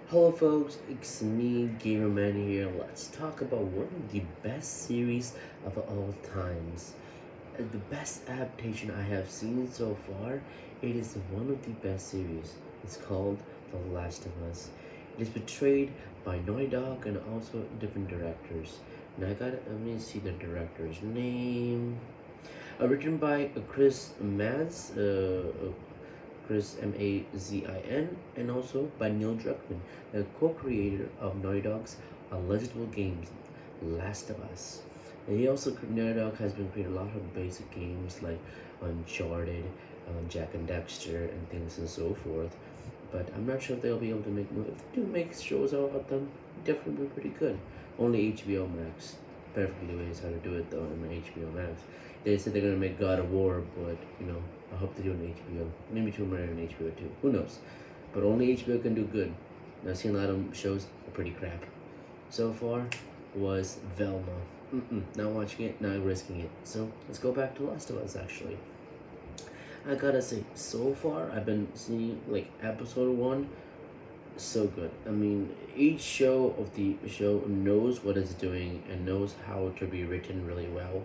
Hello folks, it's me, Gamerman here. Let's talk about one of the best series of all times. The best adaptation I have seen so far. It is one of the best series. It's called The Last of Us. It is portrayed by Naughty Dog and also different directors. And let me see the director's name. Written by Chris Mazin, and also by Neil Druckmann, the co-creator of Naughty Dog's legible games, Last of Us. And Naughty Dog has been creating a lot of basic games like Uncharted, Jack and Dexter, and things and so forth. But I'm not sure if they'll be able to make if they do make shows about them. Definitely be pretty good. Only HBO Max. Perfectly ways how to do it though on HBO Max. They said they're gonna make God of War, but I hope they do it on HBO. Maybe Tomb Raider on HBO too. Who knows? But only HBO can do good. I've seen a lot of shows are pretty crap. So far was Velma. Not watching it, not risking it. So let's go back to Last of Us actually. I gotta say, so far I've been seeing like episode one, so good. I mean, each show of the show knows what it's doing and knows how to be written really well.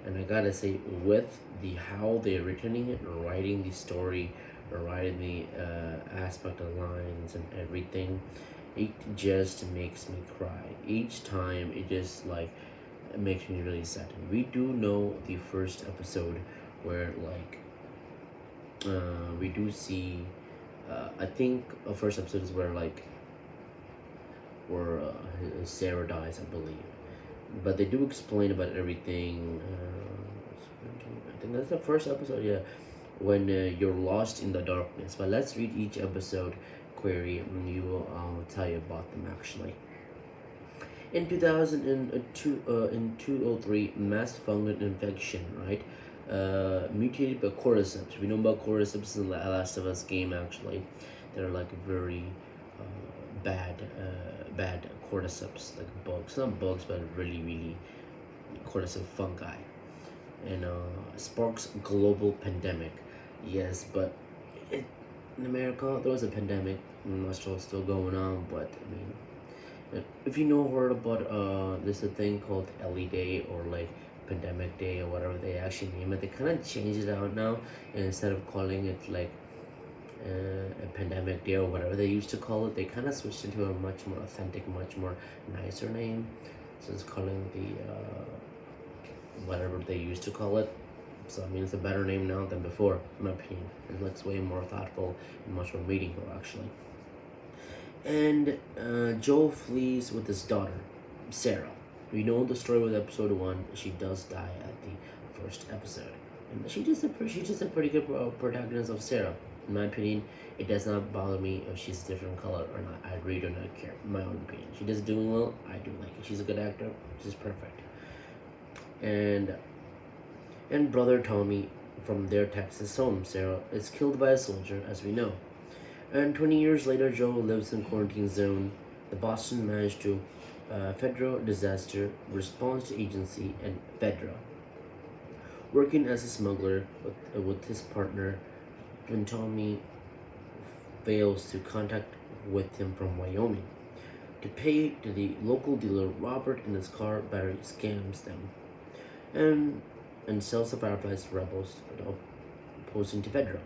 And I gotta say, with the how they're writing it, writing the story, writing the aspect of lines and everything, it just makes me cry. Each time, it just like makes me really sad. We do know the first episode where we do see. I think the first episode is where Sarah dies, I believe. But they do explain about everything. I think that's the first episode. Yeah, when you're lost in the darkness. But let's read each episode query, and you will tell you about them actually. In 2002, in 203, mass fungal infection, right? Mutated by cordyceps. We know about cordyceps in the Last of Us game actually. They're like very bad cordyceps, like bugs. Not bugs, but really cordyceps fungi. And sparks global pandemic. Yes, but in America there was a pandemic. I'm not sure it's still going on, but I mean, if you know heard about there's a thing called Ellie Day or like Pandemic Day or whatever they actually name it. They kind of changed it out now, and instead of calling it like a pandemic day or whatever they used to call it, they kind of switched into a much more authentic, much more nicer name. So it's calling the whatever they used to call it. So I mean, it's a better name now than before, in my opinion. It looks way more thoughtful and much more meaningful, actually. And Joel flees with his daughter, Sarah. We know the story with episode one. She does die at the first episode, and she's just a pretty good protagonist of Sarah. In my opinion, it does not bother me if she's a different color or not. I really do not care. In my own opinion, she does doing well. I do like it. She's a good actor. She's perfect. And brother Tommy from their Texas home, Sarah, is killed by a soldier, as we know. And 20 years later, Joe lives in quarantine zone. The Boston managed to Federal Disaster Response Agency and Fedra, working as a smuggler with his partner when Tommy fails to contact with him from Wyoming. To pay to the local dealer, Robert in his car battery scams them and sells the fireflies to rebels opposing to Fedra.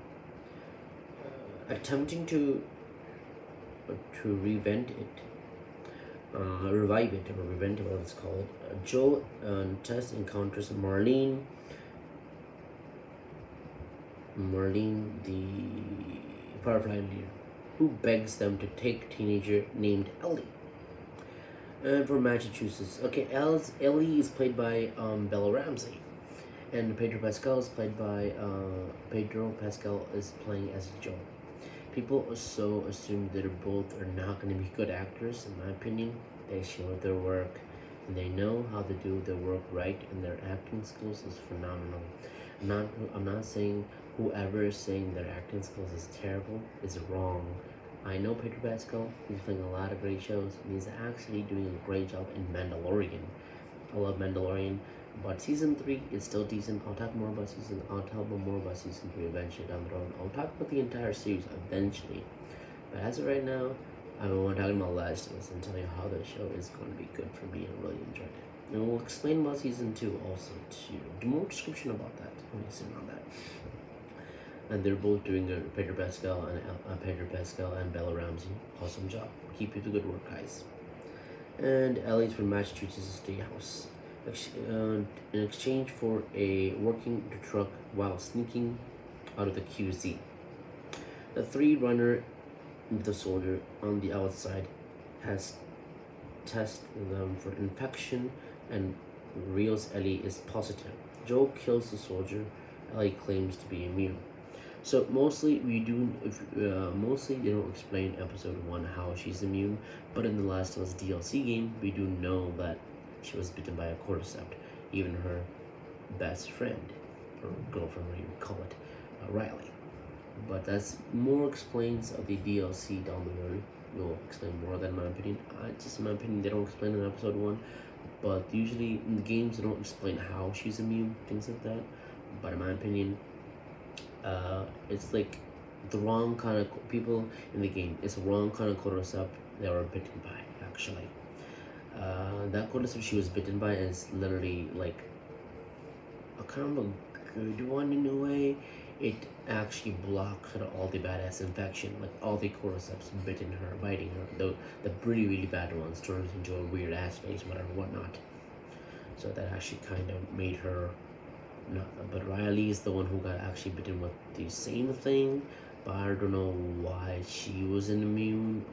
Attempting to revent it, revive it, or revent it, what it's called. Joel and Tess encounters Marlene, the Firefly leader, who begs them to take teenager named Ellie. And from Massachusetts. Okay, Ellie is played by Bella Ramsey, and Pedro Pascal is played by Pedro Pascal is playing as Joel. People so assume that both are not going to be good actors. In my opinion, they show their work and they know how to do their work right, and their acting skills is phenomenal. I'm not saying whoever is saying their acting skills is terrible is wrong. I know Pedro Pascal, he's playing a lot of great shows, and he's actually doing a great job in Mandalorian. I love Mandalorian, but season 3 is still decent. I'll talk more about season 3 eventually down the road. I'll talk about the entire series eventually. But as of right now, I mean, we're talking about Last of Us and tell you how the show is going to be good for me and really enjoyed it. And we'll explain about season 2 also too. Do more description about that. Let me see on that. And they're both doing a Pedro Pascal and Bella Ramsey. Awesome job. Keep up the good work, guys. And Ellie's from Massachusetts State House in exchange for a working the truck while sneaking out of the QZ. The three runner, the soldier on the outside, has tested them for infection and reveals Ellie is positive. Joe kills the soldier. Ellie claims to be immune. So mostly mostly they don't explain episode 1 how she's immune, but in the Last of Us DLC game, we do know that she was bitten by a cordyceps. Even her best friend, or girlfriend, whatever you call it, Riley. But that's more explains of the DLC down the road. Will explain more than my opinion. Just in my opinion, they don't explain in episode 1, but usually in the games they don't explain how she's immune, things like that. But in my opinion, it's like the wrong kind of people in the game. It's the wrong kind of cordyceps they were bitten by, actually. That cordyceps she was bitten by is literally like a kind of a good one in a way. It actually blocks all the badass infection, like all the cordyceps biting her. The really bad ones turns into a weird ass face, whatever, whatnot. So that actually kind of made her. No, but Riley is the one who got actually bitten with the same thing, but I don't know why she wasn't immune.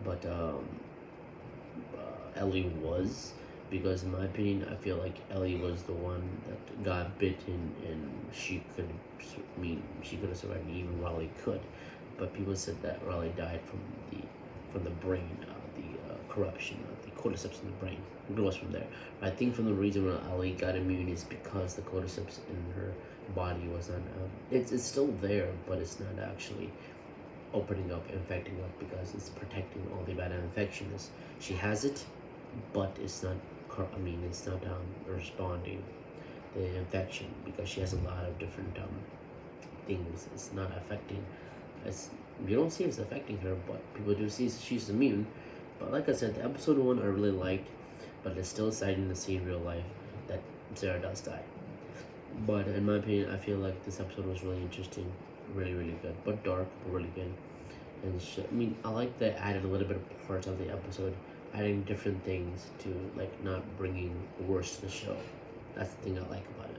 But Ellie was, because in my opinion, I feel like Ellie was the one that got bitten, and she could have survived. Even Riley could, but people said that Riley died from the brain, the corruption of the cordyceps in the brain. It goes from there. I think from the reason why Ellie got immune is because the cordyceps in her body was not. It's still there, but it's not actually opening up, infecting up, because it's protecting all the bad infections. She has it, but it's not. It's not responding the infection because she has a lot of different things. It's not affecting. It's you don't see it's affecting her, but people do see she's immune. But like I said, the episode 1 I really liked, but it's still exciting to see in real life that Sarah does die. But in my opinion, I feel like this episode was really interesting, really good, but dark, but really good. And I like that added a little bit of parts of the episode, adding different things to like not bringing worse to the show. That's the thing I like about it.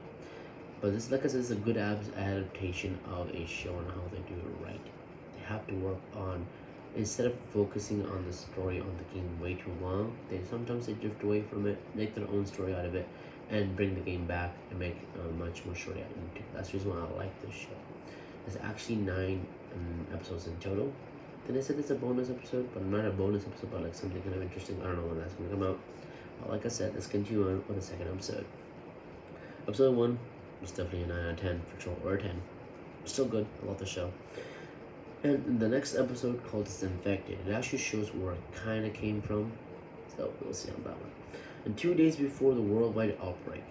But this, like I said, is a good adaptation of a show and how they do it right. They have to work on, instead of focusing on the story on the game way too long, they drift away from it, make their own story out of it, and bring the game back and make much more story out of it. That's the reason why I like this show. There's actually 9 episodes in total. Then I said it's a bonus episode, but not a bonus episode, but like something kind of interesting. I don't know when that's going to come out. But like I said, let's continue on with the second episode. Episode 1 was definitely a 9 out of 10 for sure, or a 10. Still good. I love the show. And the next episode called Disinfected. It actually shows where it kind of came from. So we'll see on that one. And 2 days before the worldwide outbreak.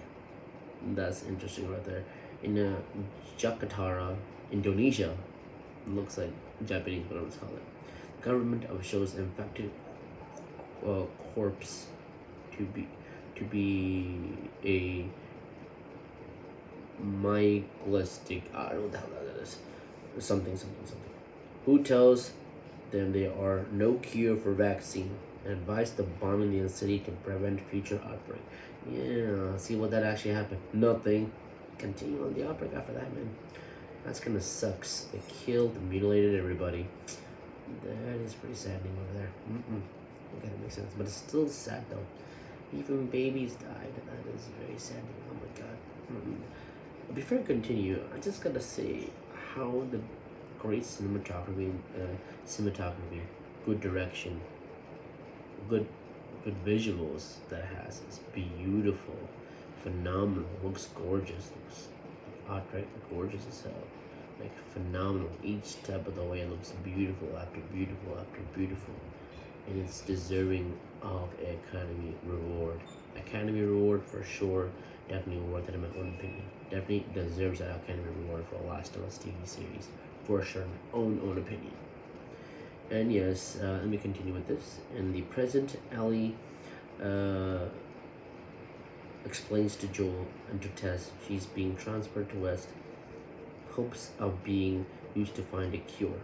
That's interesting right there. In Jakarta, Indonesia. It looks like Japanese, whatever it's called. The government shows infected corpse to be a myclistic. I don't know what the hell that is. Something. Who tells them there are no cure for vaccine and advise the bombing the city to prevent future outbreak. Yeah, see what that actually happened. Nothing. Continue on the outbreak after that, man. That's kind of sucks. They killed and mutilated everybody. That is pretty saddening over there. Okay, that makes sense. But it's still sad though. Even babies died. That is very saddening. Oh my god. Before I continue, I just gotta say how the great cinematography, good direction, good visuals that it has. It's beautiful, phenomenal. Looks gorgeous. Looks outright gorgeous as hell. Like phenomenal. Each step of the way looks beautiful after beautiful after beautiful, and it's deserving of an Academy Reward for sure. Definitely worth it in my own opinion. Definitely deserves an Academy Reward for Last of Us TV series for sure. In my own opinion. And yes, let me continue with this. In the present, Ellie uh, explains to Joel and to Tess she's being transferred to West, hopes of being used to find a cure.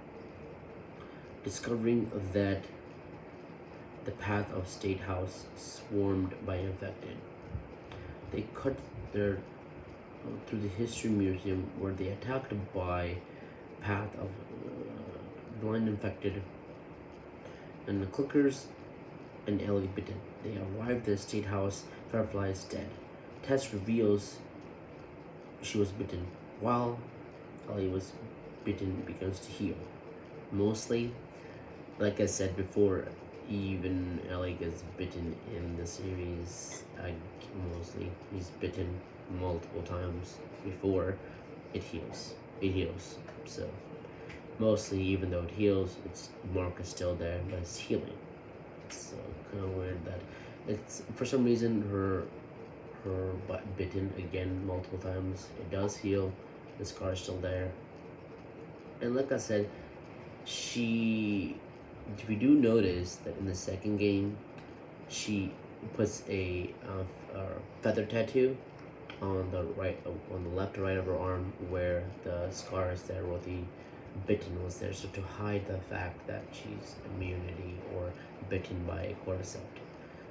Discovering that the path of State House swarmed by infected, they cut their through the history museum where they attacked by path of blind infected and the clickers and Ellie bitten. They arrived at the State House. Firefly is dead. Tess reveals she was bitten while Ellie was bitten begins to heal. Mostly, like I said before, even Ellie gets bitten in the series. Mostly he's bitten multiple times before it heals. It heals. So mostly, even though it heals, its mark is still there, but it's healing. It's kind of weird that it's for some reason her butt bitten again multiple times. It does heal. The scar is still there, and like I said, she. We do notice that in the second game, she puts a feather tattoo on the right, on the left or right of her arm, where the scar is there, where the bitten was there, so to hide the fact that she's immunity or bitten by a cordyceps.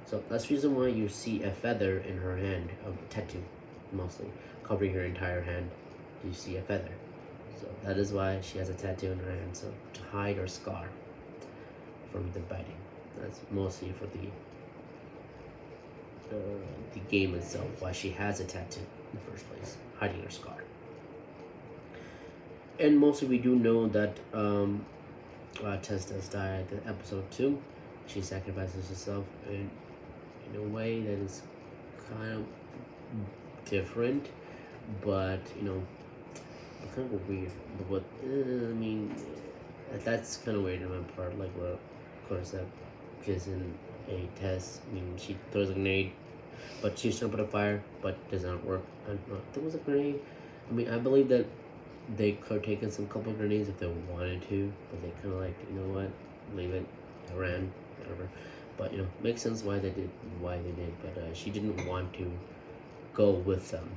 So that's the reason why you see a feather in her hand, a tattoo, mostly covering her entire hand. You see a feather, so that is why she has a tattoo in her hand, so to hide her scar from the biting. That's mostly for the game itself, why she has a tattoo in the first place, hiding her scar. And mostly we do know that Tess does die at the episode 2. She sacrifices herself in a way that is kind of different, but kind of weird. But what I mean, that's kind of weird on my part. Like, well, of course, that gives in a Tess. I mean, she throws a grenade, but she's trying to put a fire, but does not work. I don't know. There was a grenade. I mean, I believe that they could have taken some couple of grenades if they wanted to, but they kind of like, you know what, leave it, ran, whatever. But makes sense why they did. But she didn't want to go with them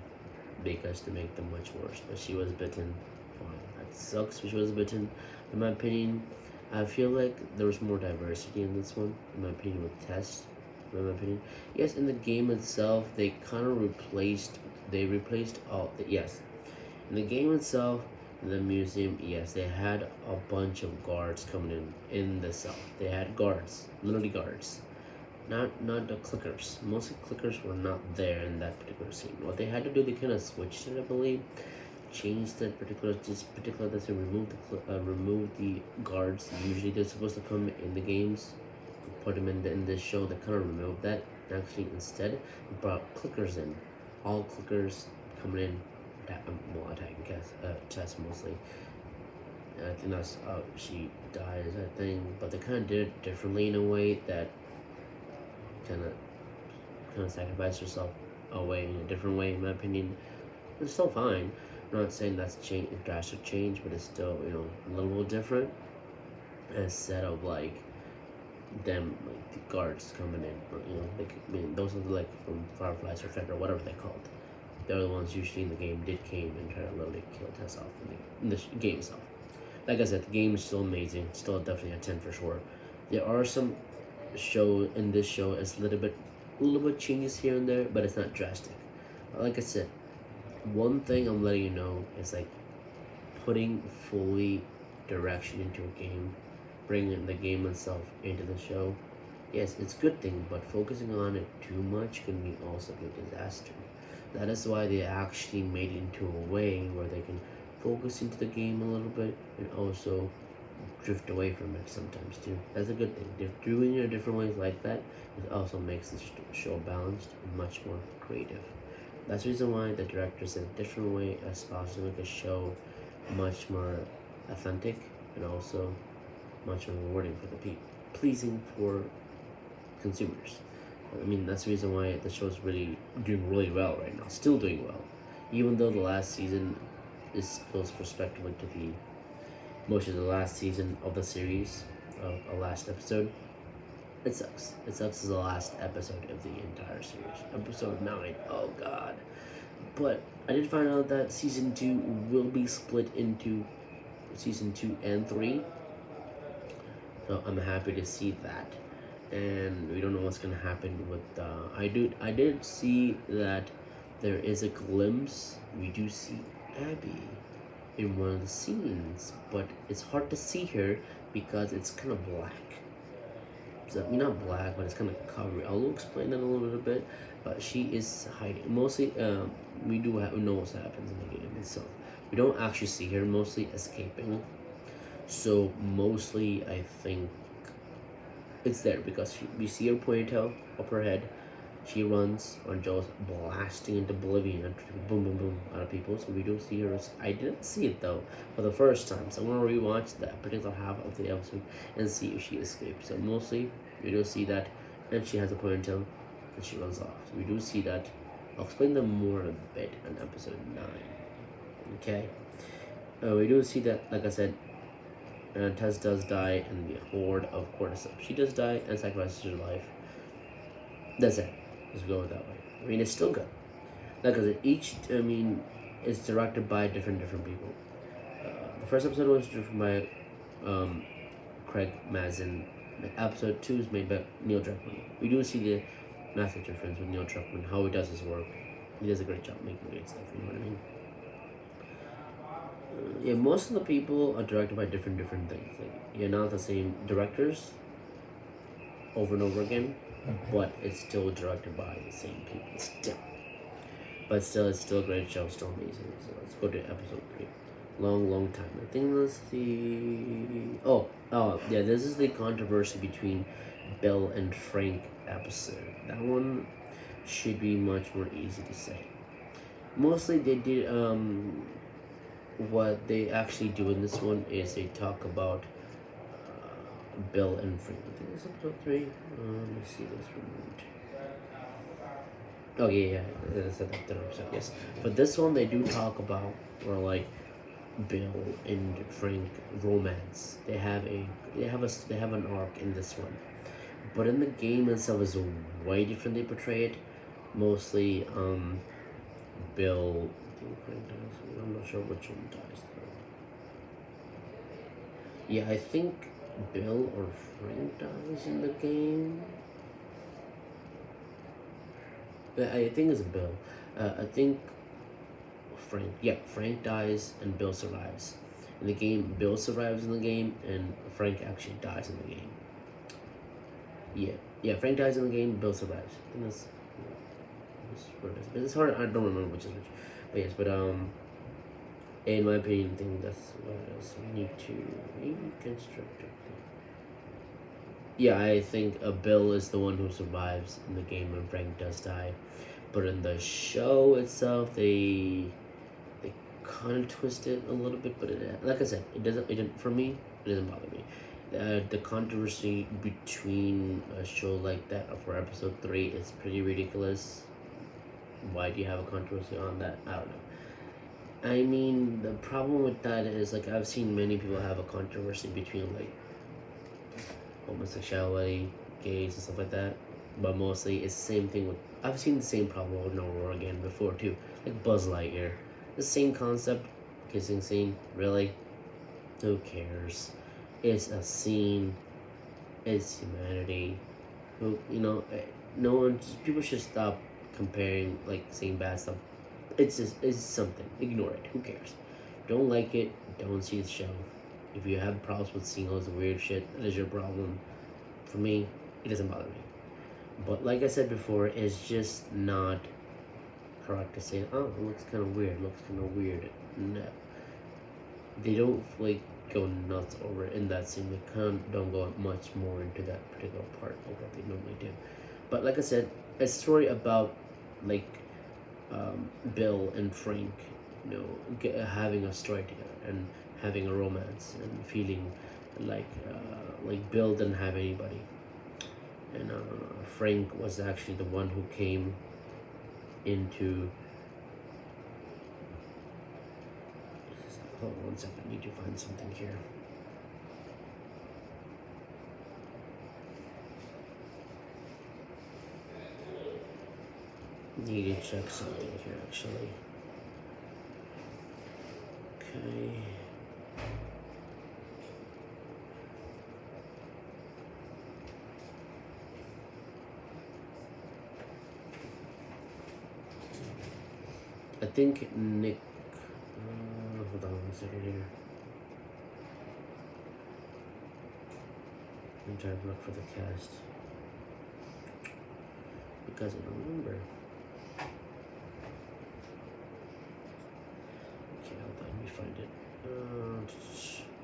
because to make them much worse. But she was bitten. Fine, that sucks. She was bitten. In my opinion, I feel like there was more diversity in this one. In my opinion, with Tess. In my opinion, yes. In the game itself, they kind of replaced. They replaced all. Yes, in the game itself, in the museum, yes, they had a bunch of guards coming in the cell. They had guards, literally guards, not the clickers. Most of the clickers were not there in that particular scene. What they had to do, they kind of switched it, I believe, changed that particular that to remove the guards. Usually they're supposed to come in the games. Put them in this show. They kind of removed that. Actually, instead, brought clickers in. All clickers coming in. Attacking Tess mostly. And I think that's how she dies, I think. But they kind of did it differently in a way that kind of sacrificed herself away in a different way, in my opinion. It's still fine. I'm not saying that's a drastic change, but it's still a little different. Instead of like them, like the guards coming in, those are like from Fireflies or Feather, whatever they called. They're the ones usually in the game came and try to literally kill Tess off in the game itself. Like I said, the game is still amazing, still definitely a 10 for sure. There are some in this show is a little bit changes here and there, but it's not drastic. Like I said, one thing I'm letting you know is like putting fully direction into a game, bringing the game itself into the show. Yes, it's a good thing, but focusing on it too much can be also a disaster. That is why they actually made it into a way where they can focus into the game a little bit and also drift away from it sometimes too. That's a good thing. If doing it in different ways like that, it also makes the show balanced and much more creative. That's the reason why the director said a different way as possible to make a show much more authentic and also much more rewarding for the people, pleasing for consumers. I mean, that's the reason why the show's really doing really well right now. Still doing well. Even though the last season is goes prospectively to the most of the last season of the series. of a last episode. It sucks. It sucks as the last episode of the entire series. Episode 9. Oh god. But I did find out that season 2 will be split into season 2 and 3. So I'm happy to see that. And we don't know what's gonna happen with I did see that there is a glimpse. We do see Abby in one of the scenes, but it's hard to see her because it's kind of black. So, I mean, not black, but it's kind of covered. I'll explain that a little bit. But she is hiding. Mostly, we do know what happens in the game itself. We don't actually see her. Mostly escaping. So mostly, I think it's there because we see her ponytail up her head. She runs on Joe's blasting into oblivion and boom, boom, boom out of people. So we do see her. I didn't see it though for the first time. So I'm gonna rewatch that particular half of the episode and see if she escapes. So mostly we do see that, and she has a ponytail, and she runs off. So we do see that. I'll explain them more a bit in episode 9. Okay. We do see that, like I said, Tess does die in the horde of cordyceps. She does die and sacrifices her life. That's it. Let's go with that way. I mean, it's still good. Like I said, it's directed by different people. The first episode was directed by Craig Mazin. Episode 2 is made by Neil Druckmann. We do see the massive difference with Neil Druckmann, how he does his work. He does a great job making great stuff, you know what I mean? Yeah, most of the people are directed by different things. Like, you're not the same directors over and over again, but it's still directed by the same people. Still. But still, it's still a great show, still amazing. So let's go to episode 3. Long time. I think that's the... yeah, this is the controversy between Bill and Frank episode. That one should be much more easy to say. Mostly they did, what they actually do in this one is they talk about Bill and Frank. I think it's episode 3. Let me see this one. Oh yeah, that's another episode. Yes, but this one they do talk about where like Bill and Frank romance. They have an arc in this one, but in the game itself is way differently portrayed. Mostly, Bill. I think Frank dies. I'm not sure which one dies though. Yeah, I think Bill or Frank dies in the game. I think it's Bill. I think Frank. Yeah, Frank dies and Bill survives. In the game, Bill survives in the game, and Frank actually dies in the game. Yeah, Frank dies in the game. Bill survives. I think that's what it is. But it's hard. I don't remember which is which. But yes, in my opinion, I think that's what it is. We need to reconstruct it. Yeah, I think Bill is the one who survives in the game when Frank does die, but in the show itself, they kind of twist it a little bit. But like I said, it didn't for me. It doesn't bother me. The controversy between a show like that for episode 3 is pretty ridiculous. Why do you have a controversy on that? I don't know. I mean, the problem with that is like I've seen many people have a controversy between like homosexuality, gays, and stuff like that. But mostly, it's the same thing with. I've seen the same problem over and over again before too, like Buzz Lightyear. The same concept, kissing scene. Really, who cares? It's a scene. It's humanity. Who no one. People should stop comparing, like saying bad stuff. It's something. Ignore it. Who cares? Don't like it. Don't see the show. If you have problems with seeing all this weird shit, that is your problem. For me, it doesn't bother me. But like I said before, it's just not correct to say, oh, it looks kind of weird, No. They don't, like, go nuts over it in that scene. They don't go much more into that particular part of what they normally do. But like I said, a story about, like, Bill and Frank, having a story together and having a romance and feeling like Bill didn't have anybody, and Frank was actually the one who came into. Hold on one second, I need to find something here. Need to check something here actually. Okay. I think Nick. Hold on 1 second here. I'm trying to look for the cast because I don't remember. Okay, hold on, let me find it.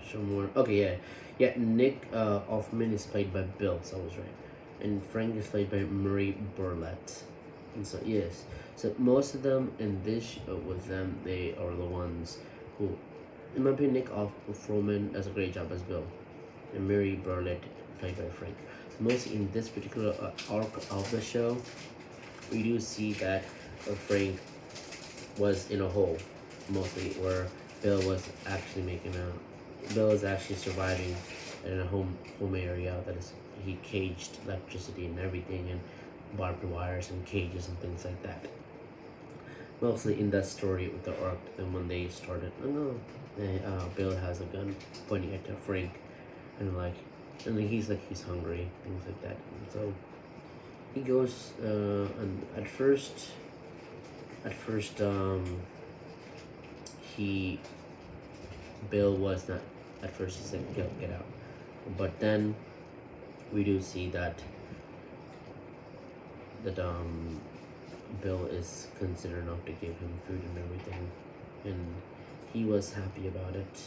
Show more. Okay, yeah. Nick Offman is played by Bill, so I was right, and Frank is played by Murray Burlett. And so yes, so most of them in this with them, they are the ones who, in my opinion, Nick Offman does a great job as Bill, and Mary Burlett played by Frank. Mostly in this particular arc of the show, we do see that Frank was in a hole, mostly where Bill was actually Bill is actually surviving in a home area that is he caged electricity and everything and barbed wires and cages and things like that. Mostly in that story with the arc, then when they started, Bill has a gun pointing at Frank, and he's hungry, things like that. And so he goes, and at first, he Bill was not. At first, he said, "Get out," but then we do see that Bill is considerate enough to give him food and everything, and he was happy about it.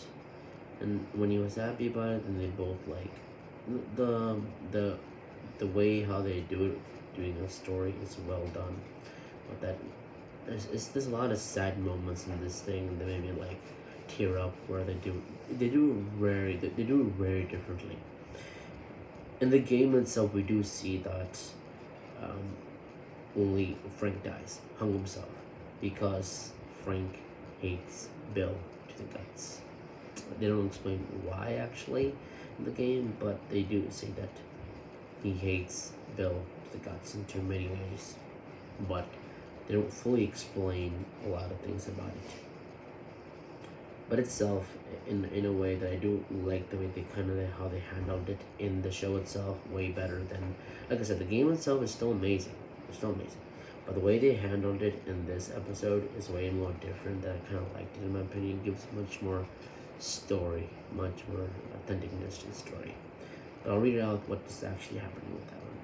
And when he was happy about it, and they both like the way how they do it, doing a story is well done. But there's a lot of sad moments in this thing that made me like tear up where they do it very differently. In the game itself, we do see that um, only Frank dies, hung himself, because Frank hates Bill to the guts. They don't explain why actually in the game, but they do say that he hates Bill to the guts in too many ways. But they don't fully explain a lot of things about it. But itself, in a way that I do like the way how they handled it in the show itself, way better than, like I said, the game itself is still amazing. It's still amazing. But the way they handled it in this episode is way more different that I kind of liked it. In my opinion, it gives much more story, much more authenticness to the story. But I'll read out what is actually happening with that one.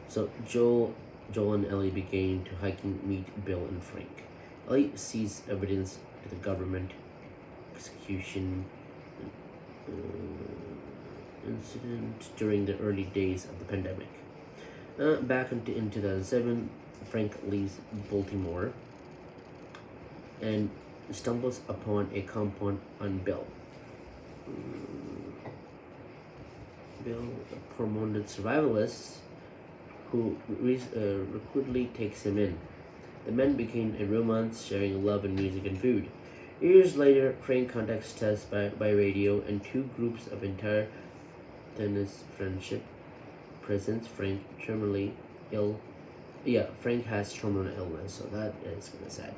So Joel and Ellie begin to hiking meet Bill and Frank. Ellie sees evidence to the government execution incident during the early days of the pandemic. Back in 2007, Frank leaves Baltimore and stumbles upon a compound on Bill. Bill, a promoted survivalist who repeatedly takes him in. The men begin a romance, sharing love and music and food. Years later, Frank contacts Tess by radio, and two groups of entire tennis friendship presents Frank terminally ill. Yeah, Frank has terminal illness, so that is kind of sad.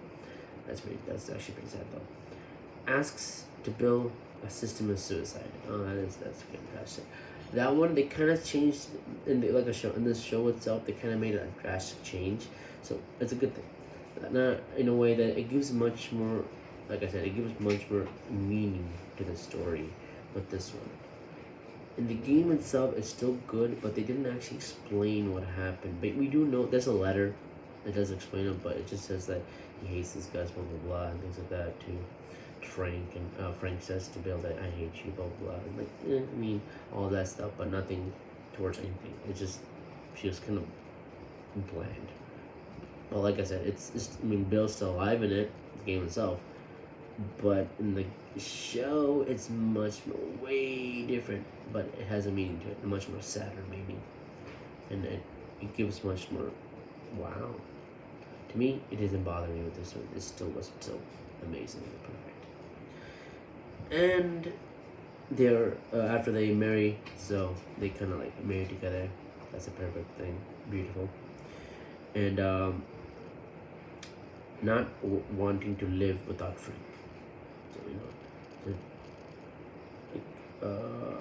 That's actually pretty sad though. Asks to Bill assist him in suicide. Oh, that's fantastic. That one they kind of changed in this show itself. They kind of made a drastic change, so it's a good thing. Now, in a way that it gives much more, like I said, it gives much more meaning to the story with this one. And the game itself is still good, but they didn't actually explain what happened. But we do know there's a letter that does explain it, but it just says that he hates these guys, blah blah blah, and things like that to Frank, and Frank says to Bill that I hate you, blah blah, blah. And I mean all that stuff, but nothing towards anything. It just she was kind of bland. Well, like I said, I mean, Bill's still alive in it, the game itself, but in the show, it's much more, way different, but it has a meaning to it, much more sadder maybe, and it gives much more, wow. To me, it doesn't bother me with this one. It still was so amazing and perfect. And they're after they marry, so they kind of like marry together. That's a perfect thing, beautiful. And not wanting to live without Frank. So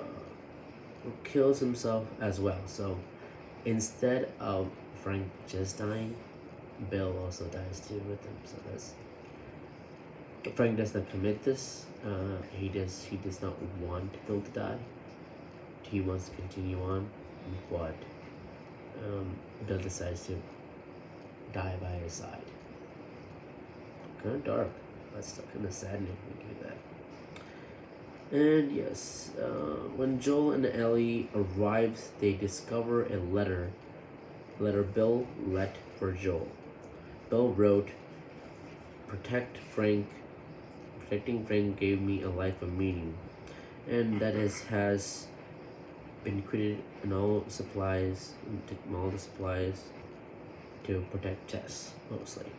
kills himself as well. So instead of Frank just dying, Bill also dies too with him. So that's Frank does not commit this. He does not want Bill to die. He wants to continue on, but Bill decides to die by his side. Kind of dark. That's kind of saddening when you do that. And yes, when Joel and Ellie arrives, they discover a letter Bill left for Joel. Bill wrote, Protecting Frank gave me a life of meaning, and that has been created in all the supplies to protect Tess, mostly.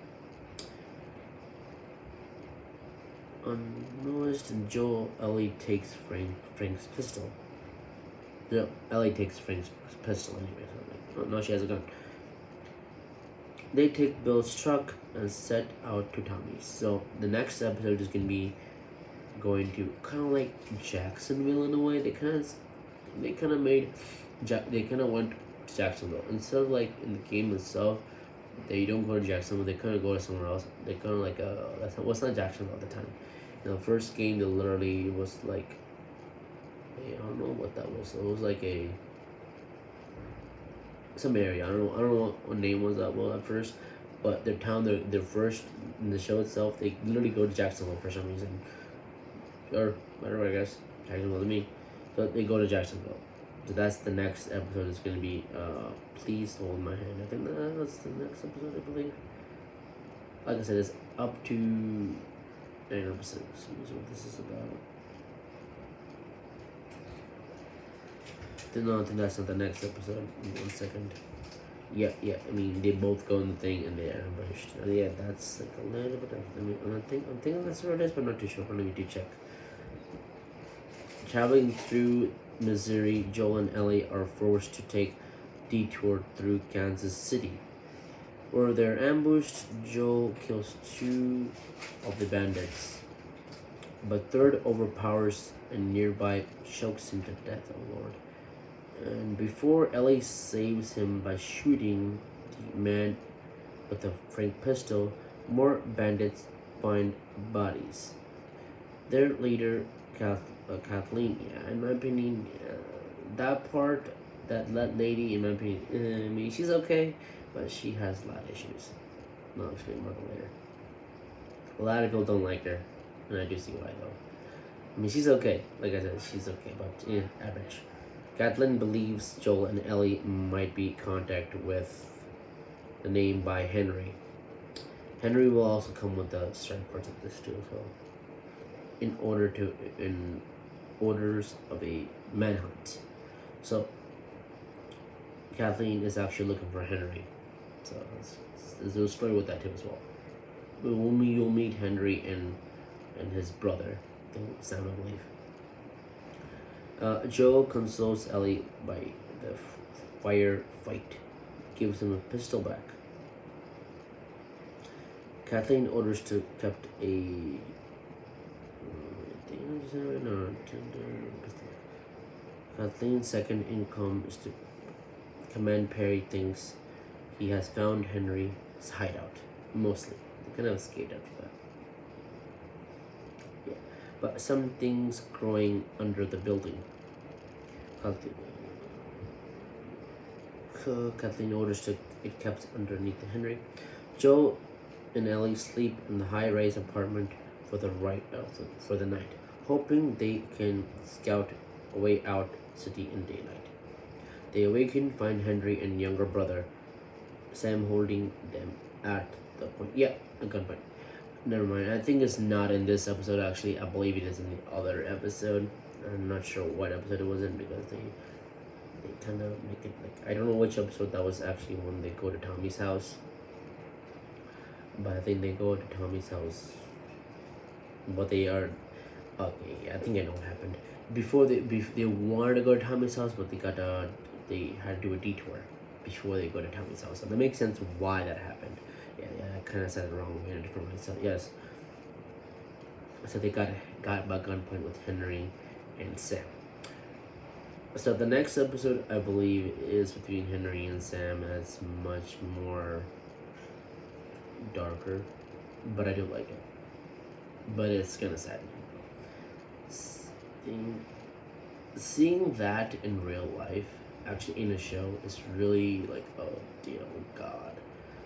Unnoticed, Joel, Ellie takes Frank's pistol. No, Ellie takes Frank's pistol anyway. So no, she has a gun. They take Bill's truck and set out to Tommy's. So the next episode is gonna be going to kind of like Jacksonville in a way. They kind of went to Jacksonville instead of like in the game itself. They don't go to Jacksonville. They kind of go to somewhere else. They kind of like what's not Jacksonville at the time. In the first game, they literally was like, I don't know what that was. It was like some area. I don't know what name was that well at first, but their town, their first in the show itself, they literally go to Jacksonville for some reason, or whatever, I guess Jacksonville to me. So they go to Jacksonville. So that's the next episode. Is gonna be Please Hold My Hand. I think that's the next episode, I believe. Like I said, it's up to 9 episodes. Here's what this is about. No, I think that's not the next episode. In 1 second. Yeah. I mean, they both go in the thing and they're ambushed. Yeah, that's like a little bit of. I'm thinking that's what it is, but not too sure. Let me do check. Traveling through Missouri, Joel and Ellie are forced to take detour through Kansas City. Where they're ambushed, Joel kills 2 of the bandits, but third overpowers and nearby chokes him to death. Oh Lord. And before Ellie saves him by shooting the man with a Frank pistol, more bandits find bodies. Their leader, Kathleen, in my opinion, that lady, in my opinion, I mean, she's okay, but she has a lot of issues. No, I'm just going to mark it later. A lot of people don't like her, and I do see why, though. I mean, she's okay. Like I said, she's okay, but average. Kathleen believes Joel and Ellie might be in contact with the name by Henry. Henry will also come with the strike parts of this too, so in orders of a manhunt. So Kathleen is actually looking for Henry. So there's a story with that too as well. You'll meet Henry and his brother, Sam, I believe. Joe consoles Ellie by the firefight, gives him a pistol back. Kathleen orders to kept a Kathleen's second income is to command Perry thinks he has found Henry's hideout. Mostly. They kind of escaped after that. Yeah. But something's growing under the building. Kathleen orders to it kept underneath Henry. Joe and Ellie sleep in the high-rise apartment for the night, hoping they can scout a way out city in daylight. They awaken, find Henry and younger brother Sam holding them at the point. Yeah, a gunpoint. Never mind. I think it's not in this episode. Actually, I believe it is in the other episode. I'm not sure what episode it was in because they kind of make it like I don't know which episode that was actually when they go to Tommy's house. But I think they go to Tommy's house. But they are okay. I think I know what happened. Before they wanted to go to Tommy's house, but they had to do a detour before they go to Tommy's house. So that makes sense why that happened. I kind of said it wrong in a different way. So yes, so they got by gunpoint with Henry and Sam. So the next episode, I believe, is between Henry and Sam, and it's much more darker, but I do like it. But it's kind of sad. Seeing, seeing that in real life, actually in a show, is really like, oh dear God.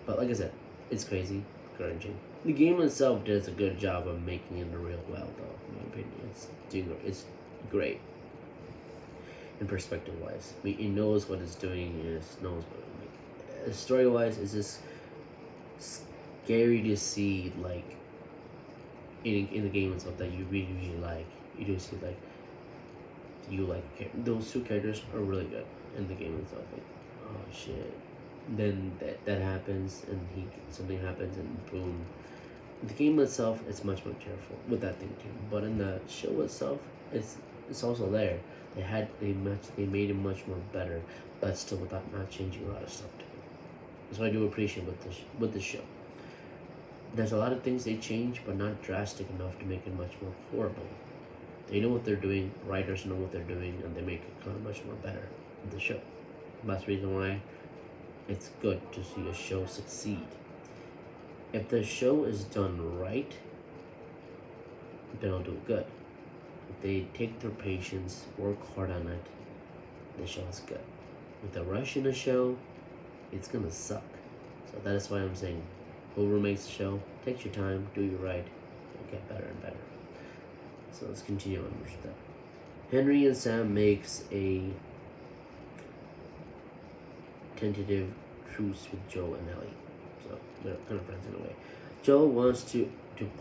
But like I said, it's crazy, encouraging. The game itself does a good job of making it real well, though. In my opinion, it's great in perspective wise. I mean, it knows what it's doing. It knows what story wise. It's just scary to see, like in the game itself, that you really like. You do see like you like those two characters are really good in the game itself. Like, oh shit. Then that happens, and something happens, and boom. The game itself is much more careful with that thing too. But in the show itself, it's also there. They made it much more better, but still without not changing a lot of stuff too. So I do appreciate with the show. There's a lot of things they change, but not drastic enough to make it much more horrible. They know what they're doing. Writers know what they're doing, and they make it kind of much more better in the show. That's the reason why it's good to see a show succeed. If the show is done right, they'll do good. If they take their patience, work hard on it, the show is good. With the rush in the show, it's gonna suck. So that is why I'm saying, whoever makes the show, take your time, do it right, and get better and better. So let's continue on with that. Henry and Sam makes a tentative truce with Joe and Ellie. So they're kind of friends in a way. Joe wants to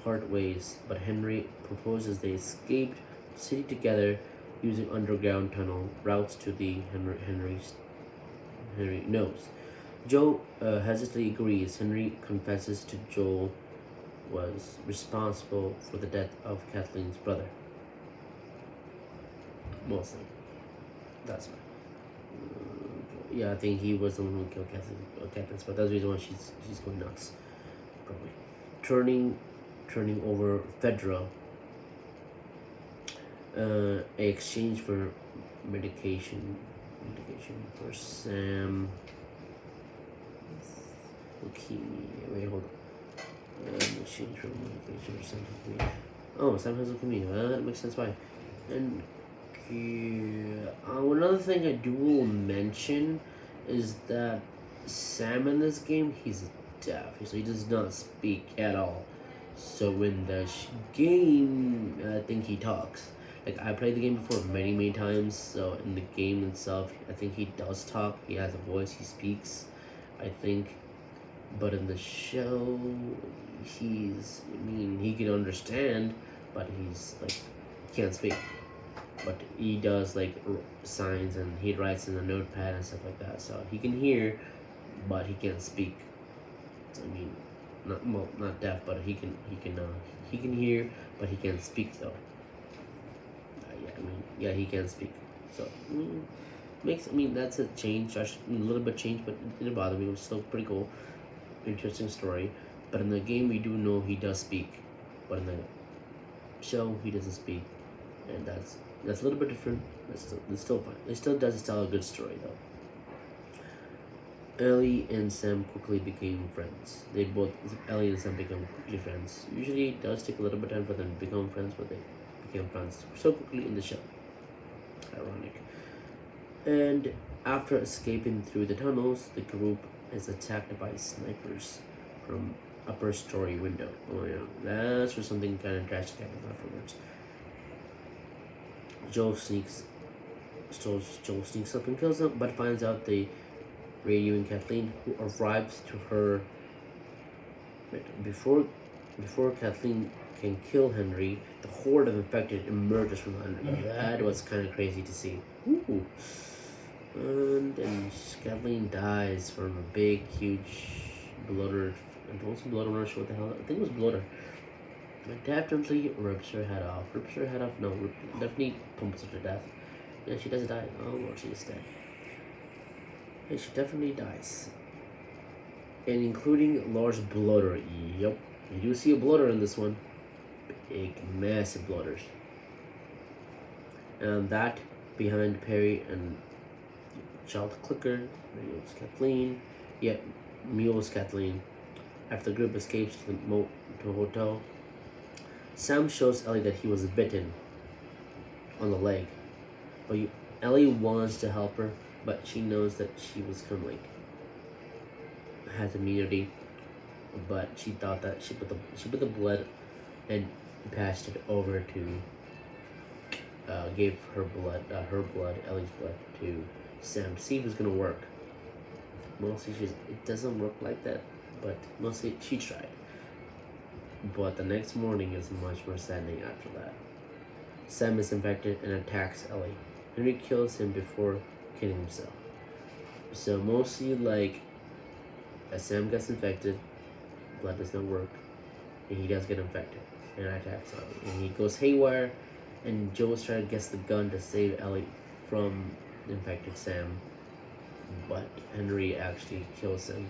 part ways, but Henry proposes they escape the city together using underground tunnel routes to the Henry knows. Joe hesitantly agrees. Henry confesses to Joel was responsible for the death of Kathleen's brother. Mostly. That's right. Yeah, I think he was the one who killed Kathleen's brother. That's the reason why she's going nuts. Probably. Turning over Fedra, exchange for medication for Sam leukemia. Wait, hold on. Exchange for medication for Sam leukemia. Oh, Sam has leukemia. That makes sense. Why? And another thing I do will mention is that Sam in this game, he's deaf, so he does not speak at all. So in the game, I think he talks. Like, I played the game before many times, so in the game itself, I think he does talk. He has a voice, he speaks, I think. But in the show, he can understand, but he's like, can't speak. But he does like signs, and he writes in a notepad and stuff like that. So he can hear, but he can't speak. So, not deaf, but he can hear, but he can't speak though. He can speak. So that's a change, a little bit change, but it didn't bother me. It was still pretty cool, interesting story. But in the game, we do know he does speak, but in the show, he doesn't speak, and that's a little bit different. It's still fine. It still does tell a good story though. Ellie and Sam quickly became friends. Ellie and Sam became quickly friends. Usually it does take a little bit of time for them to become friends, but they became friends so quickly in the show. Ironic. And after escaping through the tunnels, the group is attacked by snipers from upper story window. Oh yeah, that's where something kind of drastic happens afterwards. Joel sneaks up and kills them, but finds out they radioing Kathleen, who arrives to her before Kathleen can kill Henry. The horde of infected emerges from under. That was kind of crazy to see. Ooh. And then Kathleen dies from a big, huge bloater. It wasn't bloater rush. What the hell? I think it was bloater. Definitely rips her head off. No, definitely pumps her to death. Yeah, she does die. Oh Lord, she is dead. Yeah, she definitely dies. and including large bloater. Yep, you do see a bloater in this one. Big, massive bloaters. And that behind Perry and Child Clicker, Mule's Kathleen. Yeah, Mule's Kathleen. After the group escapes to the hotel, Sam shows Ellie that he was bitten on the leg. But Ellie wants to help her, but she knows that she was kind of like has immunity. But she thought that she put the blood and passed it over to gave her blood, Ellie's blood to Sam. See if it's gonna work. Mostly it doesn't work like that, but mostly she tried. But the next morning is much more saddening after that. Sam is infected and attacks Ellie. Henry kills him before killing himself. So mostly like as Sam gets infected, blood does not work, and he does get infected and attacks Ellie. And he goes haywire, and Joe's trying to get the gun to save Ellie from the infected Sam, but Henry actually kills him,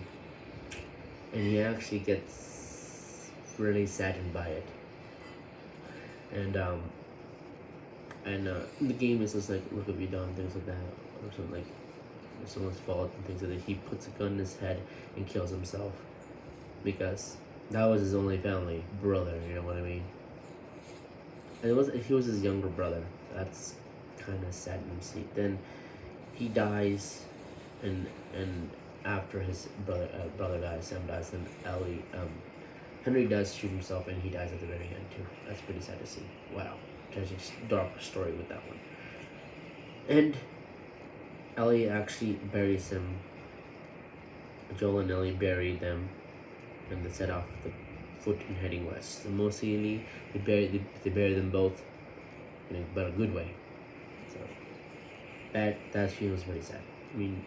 and he actually gets really saddened by it. And the game is just like, look what you've done, things like that, or something like someone's fault and things like that. He puts a gun in his head and kills himself because that was his only family brother. You know what I mean? And he was his younger brother. That's kind of sad to see. Then he dies, and after his brother dies, Sam dies. Then Henry does shoot himself, and he dies at the very end too. That's pretty sad to see. Wow, tragic, dark story with that one. And Ellie actually buries him. Joel and Ellie bury them, and they set off the foot and heading west. And mostly they bury them both in a good way. So that scene was very sad. I mean,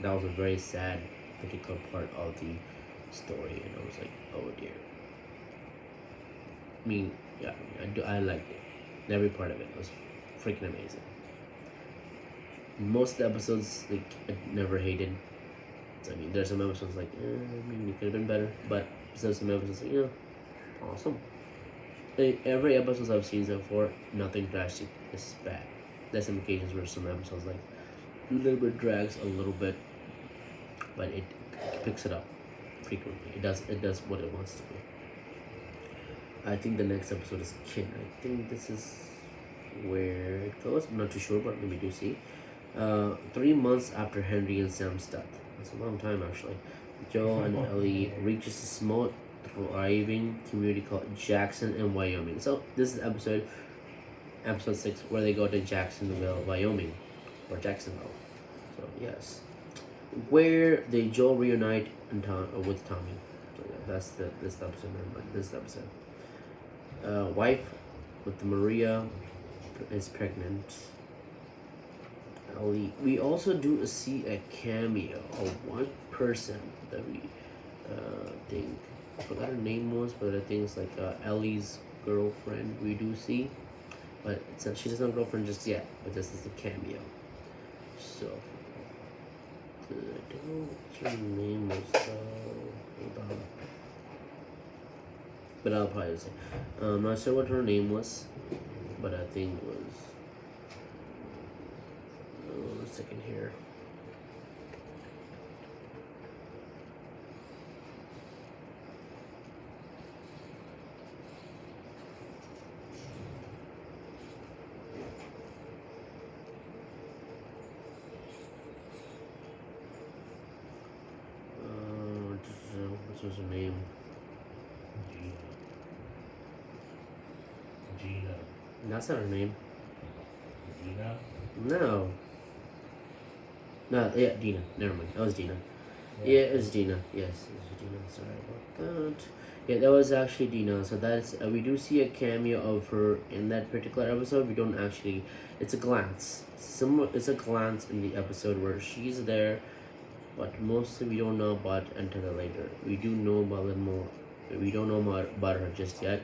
that was a very sad particular part of the story, and I was like, oh dear. I mean, yeah, I liked it. Every part of it was freaking amazing. Most of the episodes, like, I never hated. So, I mean, there's some episodes like, I mean, it could have been better, but there's some episodes like, awesome. Every episode I've seen so far, nothing drastic is bad. There's some occasions where some episodes like a little bit drags a little bit, but it picks it up frequently. It does what it wants to do. I think the next episode is Kin. I think this is where it goes. I'm not too sure, but let me do see. 3 months after Henry and Sam's death. That's a long time actually. Joe and Ellie reaches a small, thriving community called Jackson in Wyoming. So this is episode 6, where they go to Jacksonville, Wyoming, or Jacksonville. So yes, where they Joe reunite with Tommy. So yeah, that's this episode. This episode. Wife with Maria is pregnant. Ellie. We also do see a cameo of one person that we think, I forgot her name was, but I think it's like Ellie's girlfriend. We do see, but she's not a girlfriend just yet. But this is a cameo. So I don't know what her name was. Hold on. But I'll probably say. I'm not sure what her name was, but I think it was. A second here. What was her name? Gina. That's not her name. Gina? No. No, yeah, Dina. Never mind. That was Dina. Yeah, it was Dina. Yes, it was Dina. Sorry about that. Yeah, that was actually Dina. So that's we do see a cameo of her in that particular episode. We don't actually. It's a glance. It's a glance in the episode where she's there, but mostly we don't know about until later. We do know about a little more. We don't know more about her just yet.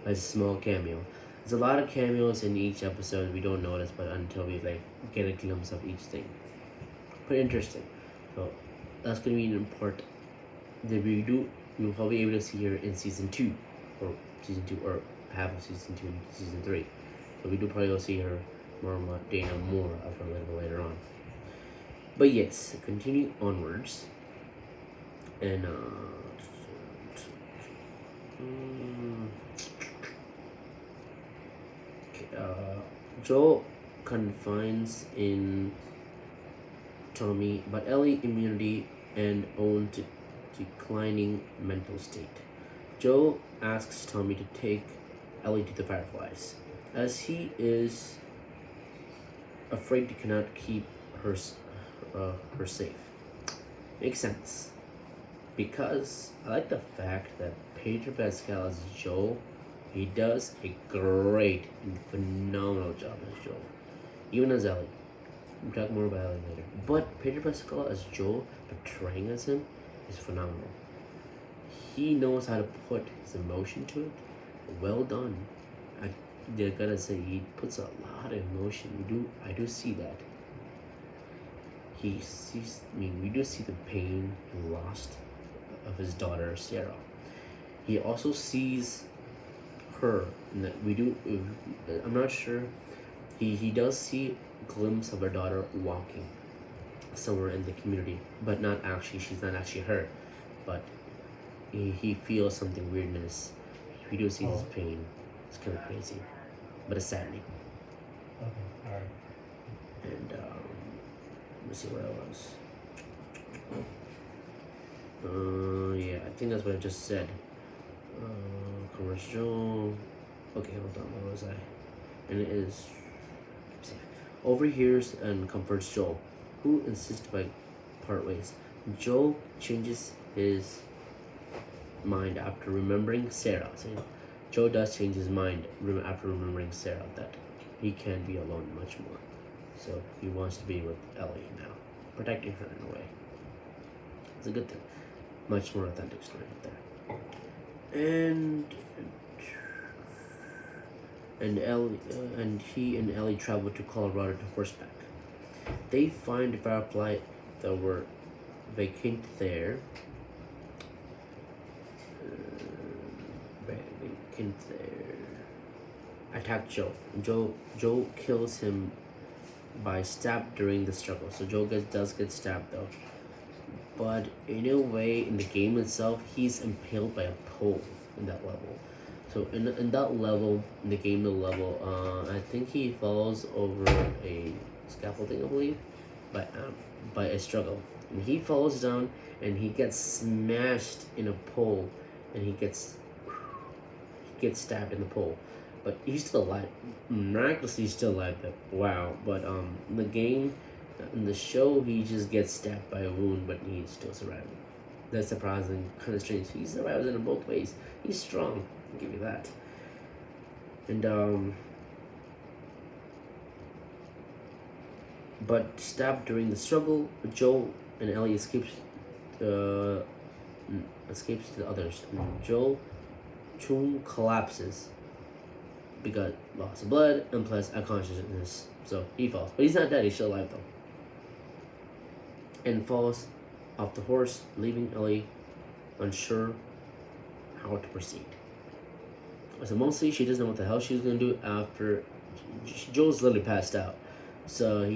But it's a small cameo. There's a lot of cameos in each episode. We don't notice, but until we like get a glimpse of each thing. Pretty interesting. So that's gonna be an important you'll probably be able to see her in season two, or half of season two and season three. So we do probably will see her more Dana more of her a little bit later on. But yes, continue onwards, and mm, Joe confines in Tommy, but Ellie immunity and own declining mental state. Joe asks Tommy to take Ellie to the Fireflies, as he is afraid he cannot keep her safe. Makes sense, because I like the fact that Pedro Pascal as Joel, he does a great and phenomenal job as Joel, even as Ellie. We'll talk more about Ellie later. But Pedro Pascal as Joel, portraying as him, is phenomenal. He knows how to put his emotion to it. Well done. I gotta say, he puts a lot of emotion. I do see that. He sees. I mean, we do see the pain and loss of his daughter Sarah. He also sees her. And that we do. I'm not sure. He does see a glimpse of her daughter walking somewhere in the community, but not actually. She's not actually her, but he feels something weirdness. We do see his pain. It's kind of crazy, but it's saddening. Okay, alright. And let me see where I was. Yeah, I think that's what I just said. Commercial. Okay, hold on. Where was I? And it is. Overhears and comforts Joel, who insists by part ways. Joel changes his mind after remembering Sarah. So Joe does change his mind after remembering Sarah that he can be alone much more. So he wants to be with Ellie now, protecting her in a way. It's a good thing. Much more authentic story right there. And Ellie and he and Ellie travel to Colorado to horseback. They find a firefly that were vacant there. Vacant there. Attack Joe. Joe kills him by stab during the struggle. So Joe does get stabbed though. But in a way, in the game itself, he's impaled by a pole in that level. So in that level, in the game level, I think he falls over a scaffolding, I believe, by a struggle. And he falls down and he gets smashed in a pole, and he gets stabbed in the pole. But he's still alive. Miraculously, he's still alive. But wow. But in the game, in the show, he just gets stabbed by a wound, but he's still surviving. That's surprising, kind of strange. He survives in both ways. He's strong. I'll give you that. And but stabbed during the struggle, Joe and Ellie escapes to the others. And Joe Chung collapses because loss of blood and plus unconsciousness. So he falls, but he's not dead. He's still alive though. And falls off the horse, leaving Ellie unsure how to proceed. So mostly she doesn't know what the hell she's gonna do after Joel's literally passed out. So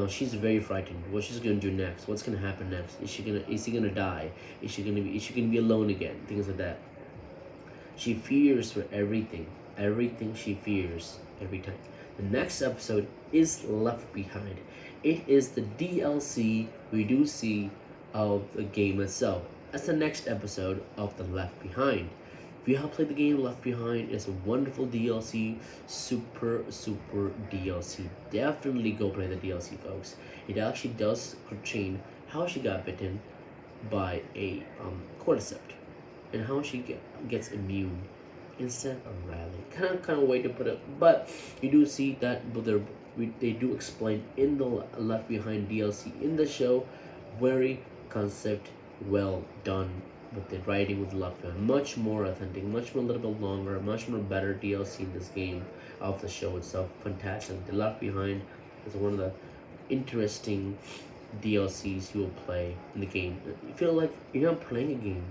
she's very frightened. What she's gonna do next? What's gonna happen next? Is he gonna die? Is she gonna be alone again? Things like that. She fears for everything. Everything she fears every time. The next episode is Left Behind. It is the DLC we do see of the game itself. That's the next episode of the Left Behind. If you have played the game Left Behind, it's a wonderful DLC. Super DLC. Definitely go play the DLC, folks. It actually does portray how she got bitten by a cordyceps and how she gets immune instead of Riley. Kind of way to put it, but you do see that they do explain in the Left Behind DLC in the show. Very concept well done with the writing with Left Behind. Much more authentic, much more a little bit longer, much more better DLC in this game of the show itself. Fantastic. The Left Behind is one of the interesting DLCs you will play in the game. You feel like you're not playing a game,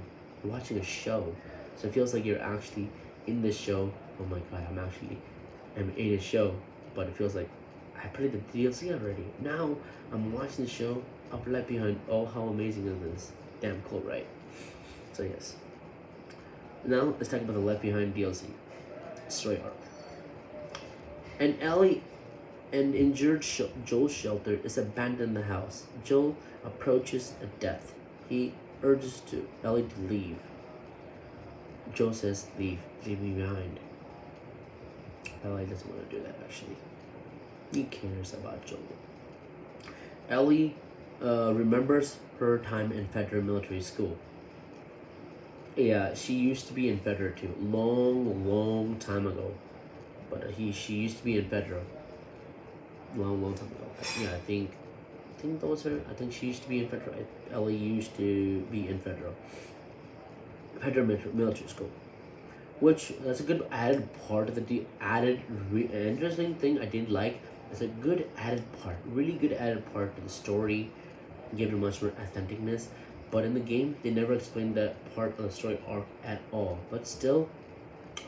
you're watching a show. So it feels like you're actually in the show. Oh my god, I'm in a show, but it feels like I played the DLC already. Now I'm watching the show. I've left behind. Oh, how amazing is this? Damn cool, right? So yes. Now let's talk about the Left Behind DLC story arc. And Ellie, an injured Joel's shelter, is abandoned in the house. Joel approaches a death. He urges Ellie to leave. Joel says, leave me behind. Ellie doesn't want to do that actually. He cares about Joel. Ellie remembers her time in Federal Military School. Yeah, she used to be in Federal too, long time ago. But she used to be in Federal, long time ago. Yeah, I think that was her. I think she used to be in Federal. Ellie used to be in Federal Military School, which that's a good added part of the interesting thing I did like. It's a good added part, really good added part to the story, give it much more authenticness. But in the game, they never explained that part of the story arc at all. But still,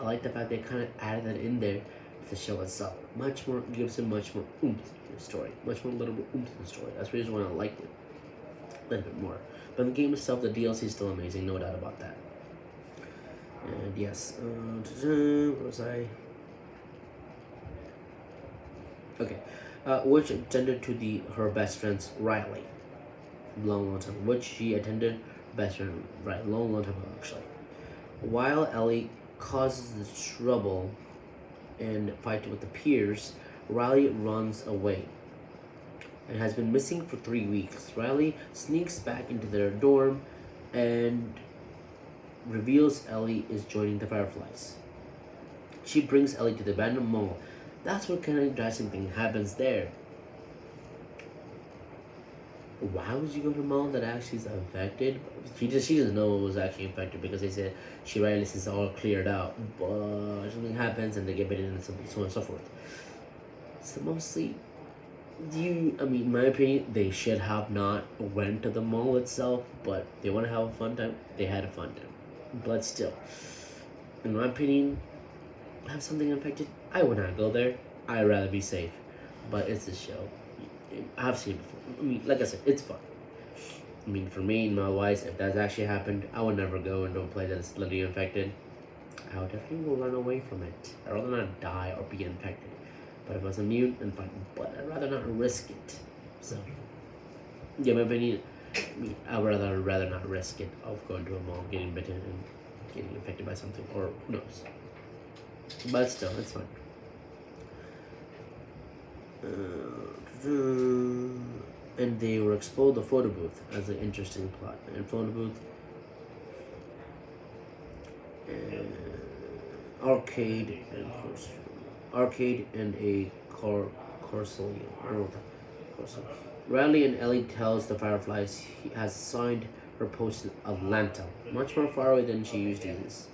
I like the fact they kind of added that in there to the show itself. Much more gives it much more oomph to the story, much more little bit oomph to the story. That's the reason why I liked it a little bit more. But in the game itself, the DLC is still amazing, no doubt about that. And yes, where was I? Okay, which attended to her best friend's Riley, long time. Which she attended best friend right long time ago actually. While Ellie causes the trouble and fight with the peers, Riley runs away and has been missing for 3 weeks. Riley sneaks back into their dorm and reveals Ellie is joining the Fireflies. She brings Ellie to the abandoned mall. That's what kind of interesting thing happens there. Why would you go to a mall that actually is infected? She doesn't know it was actually infected because they said she rightly is all cleared out, but something happens and they get bitten and so on and so forth. So mostly, in my opinion, they should have not went to the mall itself, but they want to have a fun time. They had a fun time, but still, in my opinion, have something infected, I would not go there. I'd rather be safe. But it's a show. I've seen it before. Like I said, it's fun. For me and my wife, if that's actually happened, I would never go and don't play that it's literally infected. I would definitely run away from it. I'd rather not die or be infected. But if I was immune, then fine. But I'd rather not risk it. So, yeah, my opinion, I'd rather not risk it of going to a mall, getting bitten, and getting infected by something, or who knows. But still, it's fine. And they will explode the photo booth as an interesting plot. And photo booth, arcade, and a Corsoleon. I don't know what that. Riley and Ellie tells the Fireflies he has assigned her post in Atlanta, much more far away than she usually is.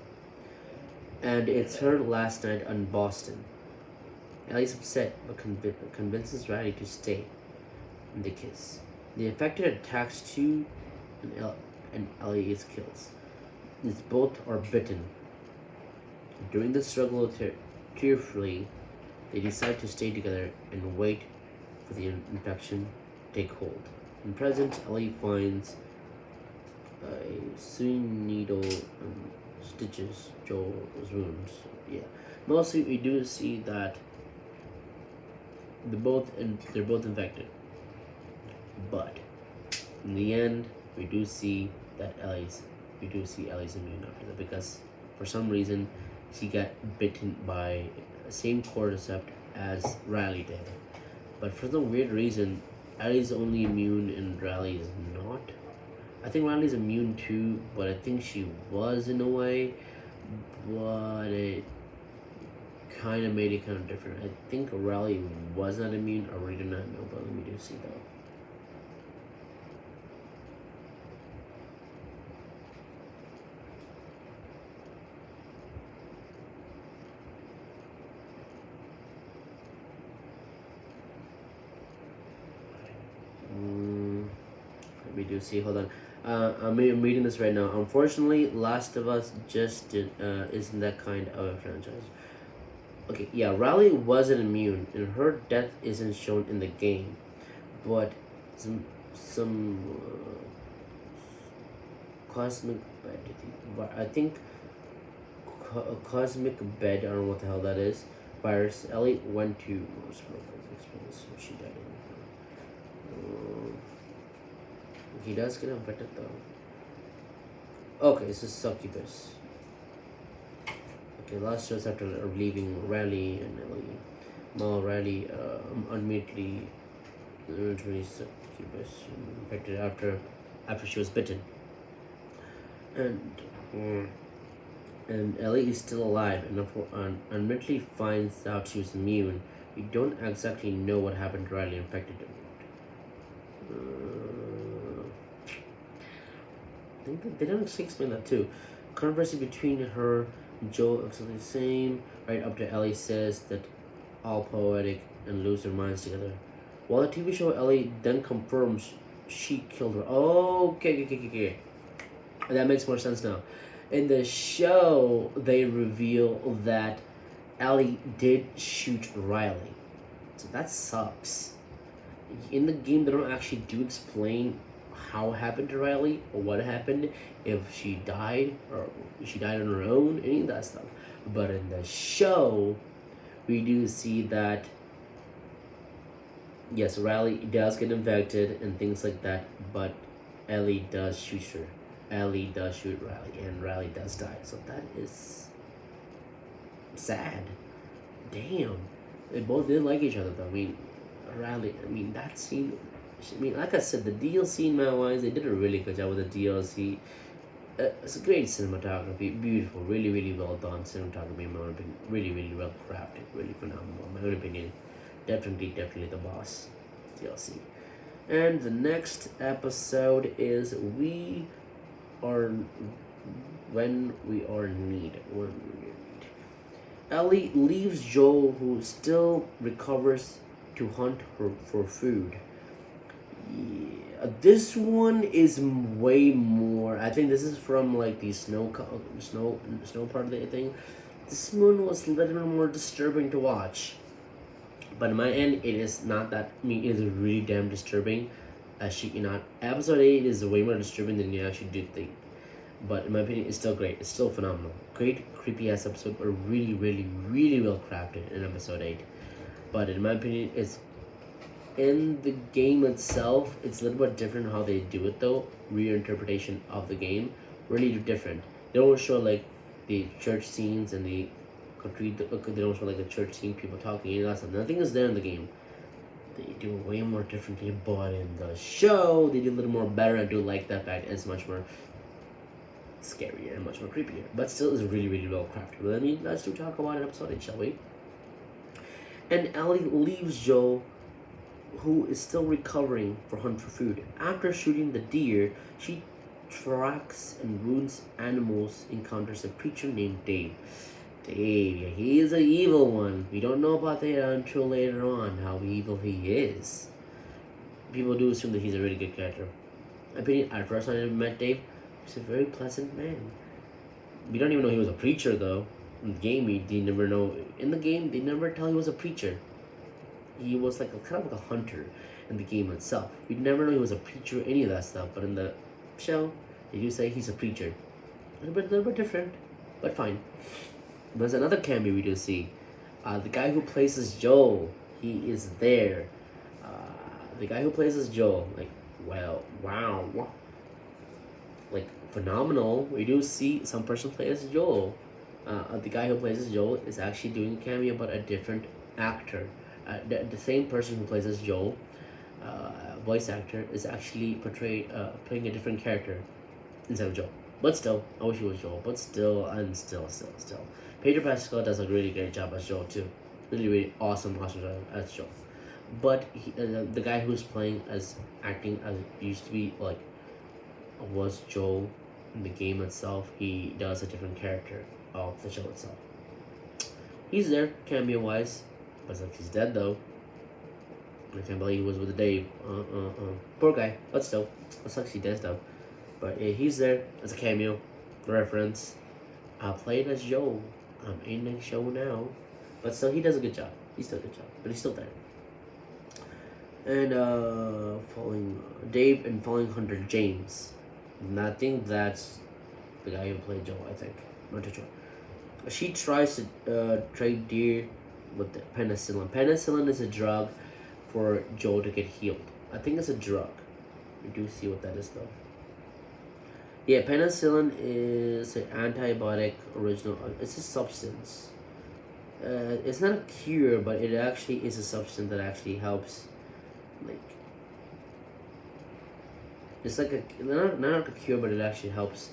And it's her last night in Boston. Ellie's upset, but convinces Riley to stay. And they kiss. The infected attacks Stu, and Ellie is killed. Both are bitten. During the struggle tearfully, they decide to stay together and wait for the infection to take hold. In present, Ellie finds a sewing needle and stitches Joel's wounds. Yeah, mostly we do see that they're both infected, but in the end, we do see Ellie's immune after that because for some reason she got bitten by the same cordyceps as Riley did, but for some weird reason, Ellie's only immune and Riley is not. I think Riley's immune too, but I think she was in a way, but it kind of made it kind of different. I think Riley was not immune. I really do not know, but let me do see though. we do see. Hold on. I'm reading this right now. Unfortunately, Last of Us just isn't that kind of a franchise. Okay, yeah, Riley wasn't immune, and her death isn't shown in the game, but some cosmic bed. I think cosmic bed. I don't know what the hell that is. Virus. Ellie went to she died. He does get infected though. Okay, this is succubus. Okay, last shows after leaving Riley and Ellie. Mal Riley immediately literally succubus infected after she was bitten. And and Ellie is still alive and admittedly finds out she was immune. We don't exactly know what happened to Riley infected him. I think that they don't actually explain that too. Conversation between her and Joe is the same, right up to Ellie says that all poetic and lose their minds together. While the TV show Ellie then confirms she killed her. Oh, okay. That makes more sense now. In the show, they reveal that Ellie did shoot Riley. So that sucks. In the game, they don't actually do explain how it happened to Riley or what happened, if she died or she died on her own, any of that stuff. But in the show, we do see that yes, Riley does get infected and things like that, but Ellie does shoot her. Ellie does shoot Riley, and Riley does die. So that is sad. Damn. They both did like each other, though. I mean, Riley, that scene. Like I said, the DLC, man-wise, they did a really good job with the DLC. It's a great cinematography, beautiful, really, really well done cinematography, in my opinion. Really, really well crafted, really phenomenal, in my own opinion. Definitely the boss DLC. And the next episode is When We Are in Need. Ellie leaves Joel, who still recovers, to hunt her for food. Yeah, this one is way more. I think this is from like the snow part of the thing. This one was a little more disturbing to watch. But in my end, it is not that. It is really damn disturbing. Episode 8 is way more disturbing than you actually do think. But in my opinion, it's still great. It's still phenomenal. Great creepy ass episode, but really, really, really well crafted in episode 8. But in my opinion, it's in the game itself, it's a little bit different how they do it though. Reinterpretation of the game, really different. They don't show like the church scenes and the country. They don't show like the church scene, people talking, any of that stuff. Nothing is there in the game. They do it way more differently, but in the show, they do a little more better. I do like that fact. It's much more scarier and much more creepier, but still is really, really well crafted. But let's talk about it episode 8, shall we? And Ellie leaves Joe, who is still recovering, for hunt for food. After shooting the deer, she tracks and wounds animals, encounters a preacher named Dave. Dave, he is an evil one. We don't know about that until later on, how evil he is. People do assume that he's a really good character. At first when I met Dave, he's a very pleasant man. We don't even know he was a preacher though. In the game, they never know. In the game, they never tell he was a preacher. He was like kind of like a hunter in the game itself. We never know he was a preacher or any of that stuff. But in the show, they do say he's a preacher. A little bit different, but fine. There's another cameo we do see. The guy who plays as Joel, he is there. The guy who plays as Joel, wow. Like, phenomenal. We do see some person play as Joel. The guy who plays as Joel is actually doing a cameo, but a different actor. The same person who plays as Joel, voice actor, is actually playing a different character instead of Joel. But still, I wish he was Joel. But still. Pedro Pascal does a really great job as Joel too. Really, really awesome job as Joel. But the guy who's acting as used to be was Joel in the game itself. He does a different character of the show itself. He's there cameo wise, but he's dead though. I can't believe he was with Dave. Poor guy, but still, it sucks he does though. But yeah, he's there as a cameo, reference. I played as Joel. I'm in the show now, but still, he does a good job. He still a good job, but he's still there. And following Dave and following Hunter James. And I think that's the guy who played Joel. I think, not too sure. She tries to trade deer with the penicillin. Penicillin is a drug for Joel to get healed. I think it's a drug. We do see what that is though. Yeah, penicillin is an antibiotic original. It's a substance. It's not a cure, but it actually is a substance that actually helps. Like, it's like not a cure, but it actually helps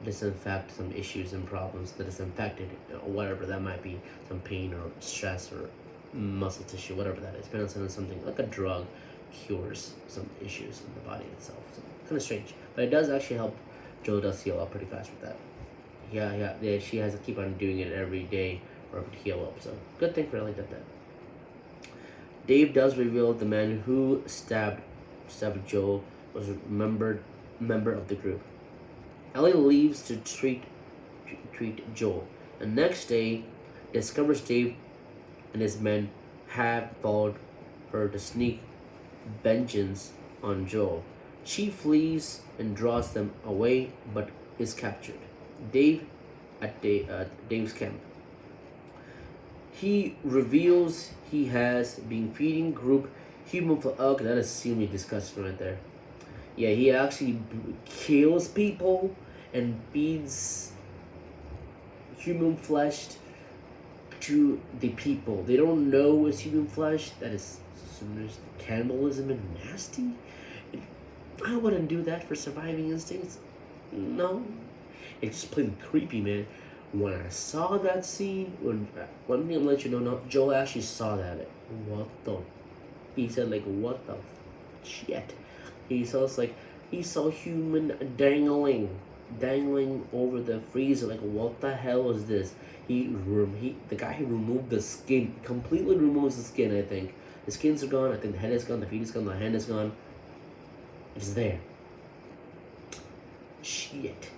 disinfect some issues and problems that is infected, or whatever that might be, some pain or stress or muscle tissue, whatever that is. Penicillin is something like a drug, cures some issues in the body itself. So kind of strange, but it does actually help. Joe does heal up pretty fast with that. Yeah. She has to keep on doing it every day for her to heal up. So good thing for Ellie did that. Dave does reveal the man who stabbed Joe was a member of the group. Ellie leaves to treat Joel. The next day, discovers Dave and his men have followed her to sneak vengeance on Joel. She flees and draws them away, but is captured. Dave at Dave's camp. He reveals he has been feeding group human flesh. Okay, that is extremely disgusting right there. Yeah, he actually kills people and feeds human flesh to the people. They don't know it's human flesh. That is cannibalism and nasty. I wouldn't do that for surviving instincts. No. It's just plain creepy, man. When I saw that scene, let me let you know, no, Joel actually saw that. What the? He said, like, what the shit? He saw human dangling over the freezer. Like, what the hell is this? The guy who removed the skin, completely removes the skin, I think. The skins are gone, I think the head is gone, the feet is gone, the hand is gone. It's there. Shit.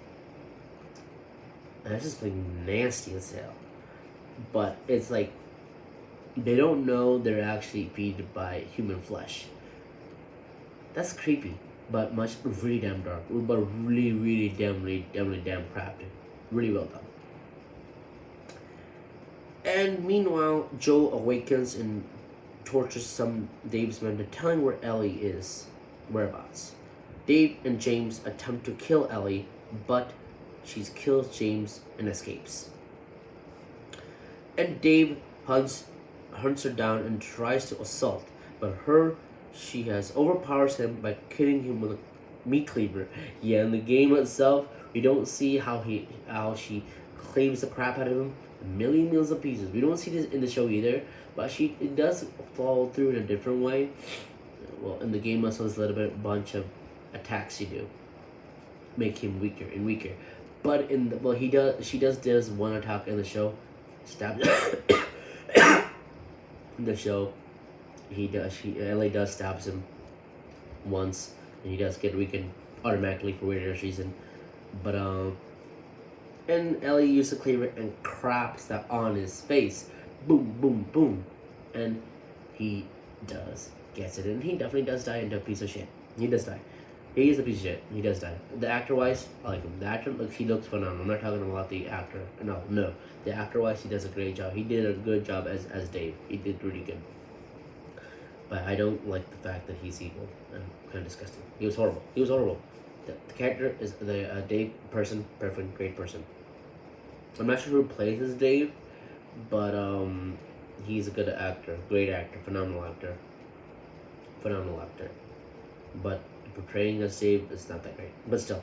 And that's just like nasty as hell. But it's like, they don't know they're actually feed by human flesh. That's creepy, but really damn dark. But really damn crafted. Really well done. And meanwhile, Joel awakens and tortures some Dave's men to telling where Ellie is whereabouts. Dave and James attempt to kill Ellie, but she kills James and escapes. And Dave hunts her down and tries to assault, but she has overpowers him by killing him with a meat cleaver. Yeah, in the game itself, we don't see how she cleaves the crap out of him, millions of pieces. We don't see this in the show either, but it does follow through in a different way. Well, in the game also there's a little bit bunch of attacks you do, make him weaker and weaker. But she does one attack in the show, stabs. In the show, Ellie does stabs him once, and he does get weakened automatically for whatever reason. But and Ellie uses the cleaver and craps that on his face, boom, boom, boom, and he gets it, and he definitely does die into a piece of shit. He does die. He is a piece of shit. He does die. The actor wise, I like him. The actor, he looks phenomenal. I'm not talking about the actor. No. The actor wise, he does a great job. He did a good job as Dave. He did really good. But I don't like the fact that he's evil and kind of disgusting. He was horrible. The character is the Dave person, perfect, great person. I'm not sure who plays as Dave, but he's a good actor, great actor, phenomenal actor. But portraying as Dave is not that great, but still.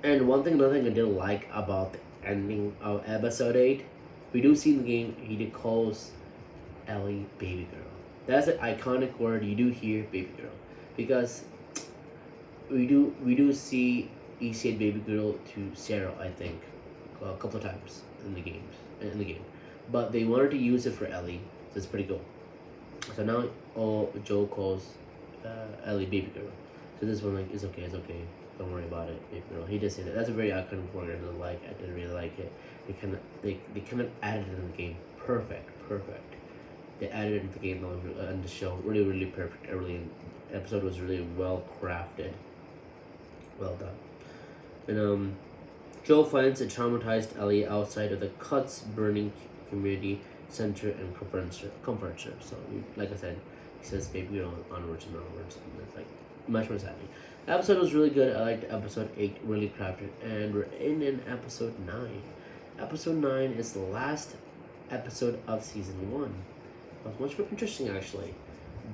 And another thing I didn't like about the ending of episode 8, we do see in the game he calls Ellie baby girl. That's an iconic word you do hear, baby girl, because we do see he said baby girl to Sarah, I think, a couple of times in the game, but they wanted to use it for Ellie, so it's pretty cool. So So now Joe calls Ellie baby girl. So this one like it's okay, don't worry about it, baby girl. He did say that. That's a very iconic word, and I didn't really like it. They kind of added it in the game. Perfect. They added it in the game and the show really perfect. Early episode was really well crafted, well done. And Joe finds a traumatized Ellie outside of the Cuts burning community center and comforts her. So, like I said, he says, "Baby, you know, onwards and onwards," and it's like much more happening. The episode was really good. I liked episode 8, really crafted, and we're in episode 9. Episode 9 is the last episode of season 1. It was much more interesting actually,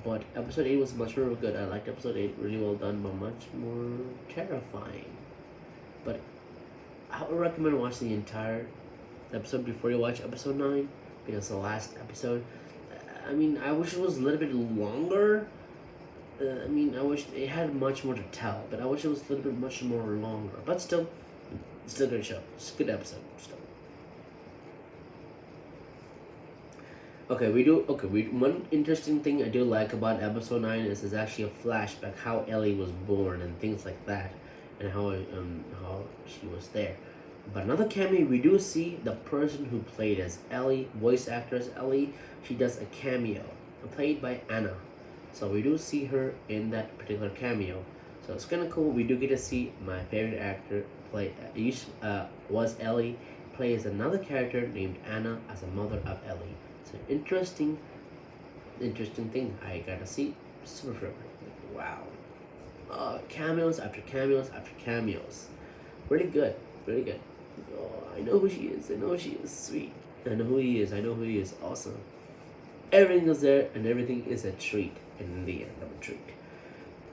but episode 8 was much more good. I liked episode 8, really well done, but much more terrifying. But I would recommend watching the entire episode before you watch episode 9, because the last episode, I mean, I wish it was a little bit longer. I wish it had much more to tell, but I wish it was a little bit much more longer. But still, it's still a good show. It's a good episode still. One interesting thing I do like about episode 9 is there's actually a flashback how Ellie was born and things like that, and how she was there. But another cameo, we do see the person who played as Ellie, voice actress Ellie. She does a cameo, played by Anna. So we do see her in that particular cameo. So it's kind of cool. We do get to see my favorite actor play. Was Ellie, plays another character named Anna as a mother of Ellie. It's an interesting thing I got to see. Super wow. Cameos after cameos after cameos. Really good. Oh, I know who she is. Sweet. I know who he is. Awesome. Everything is there, and everything is a treat. And in the end, a treat.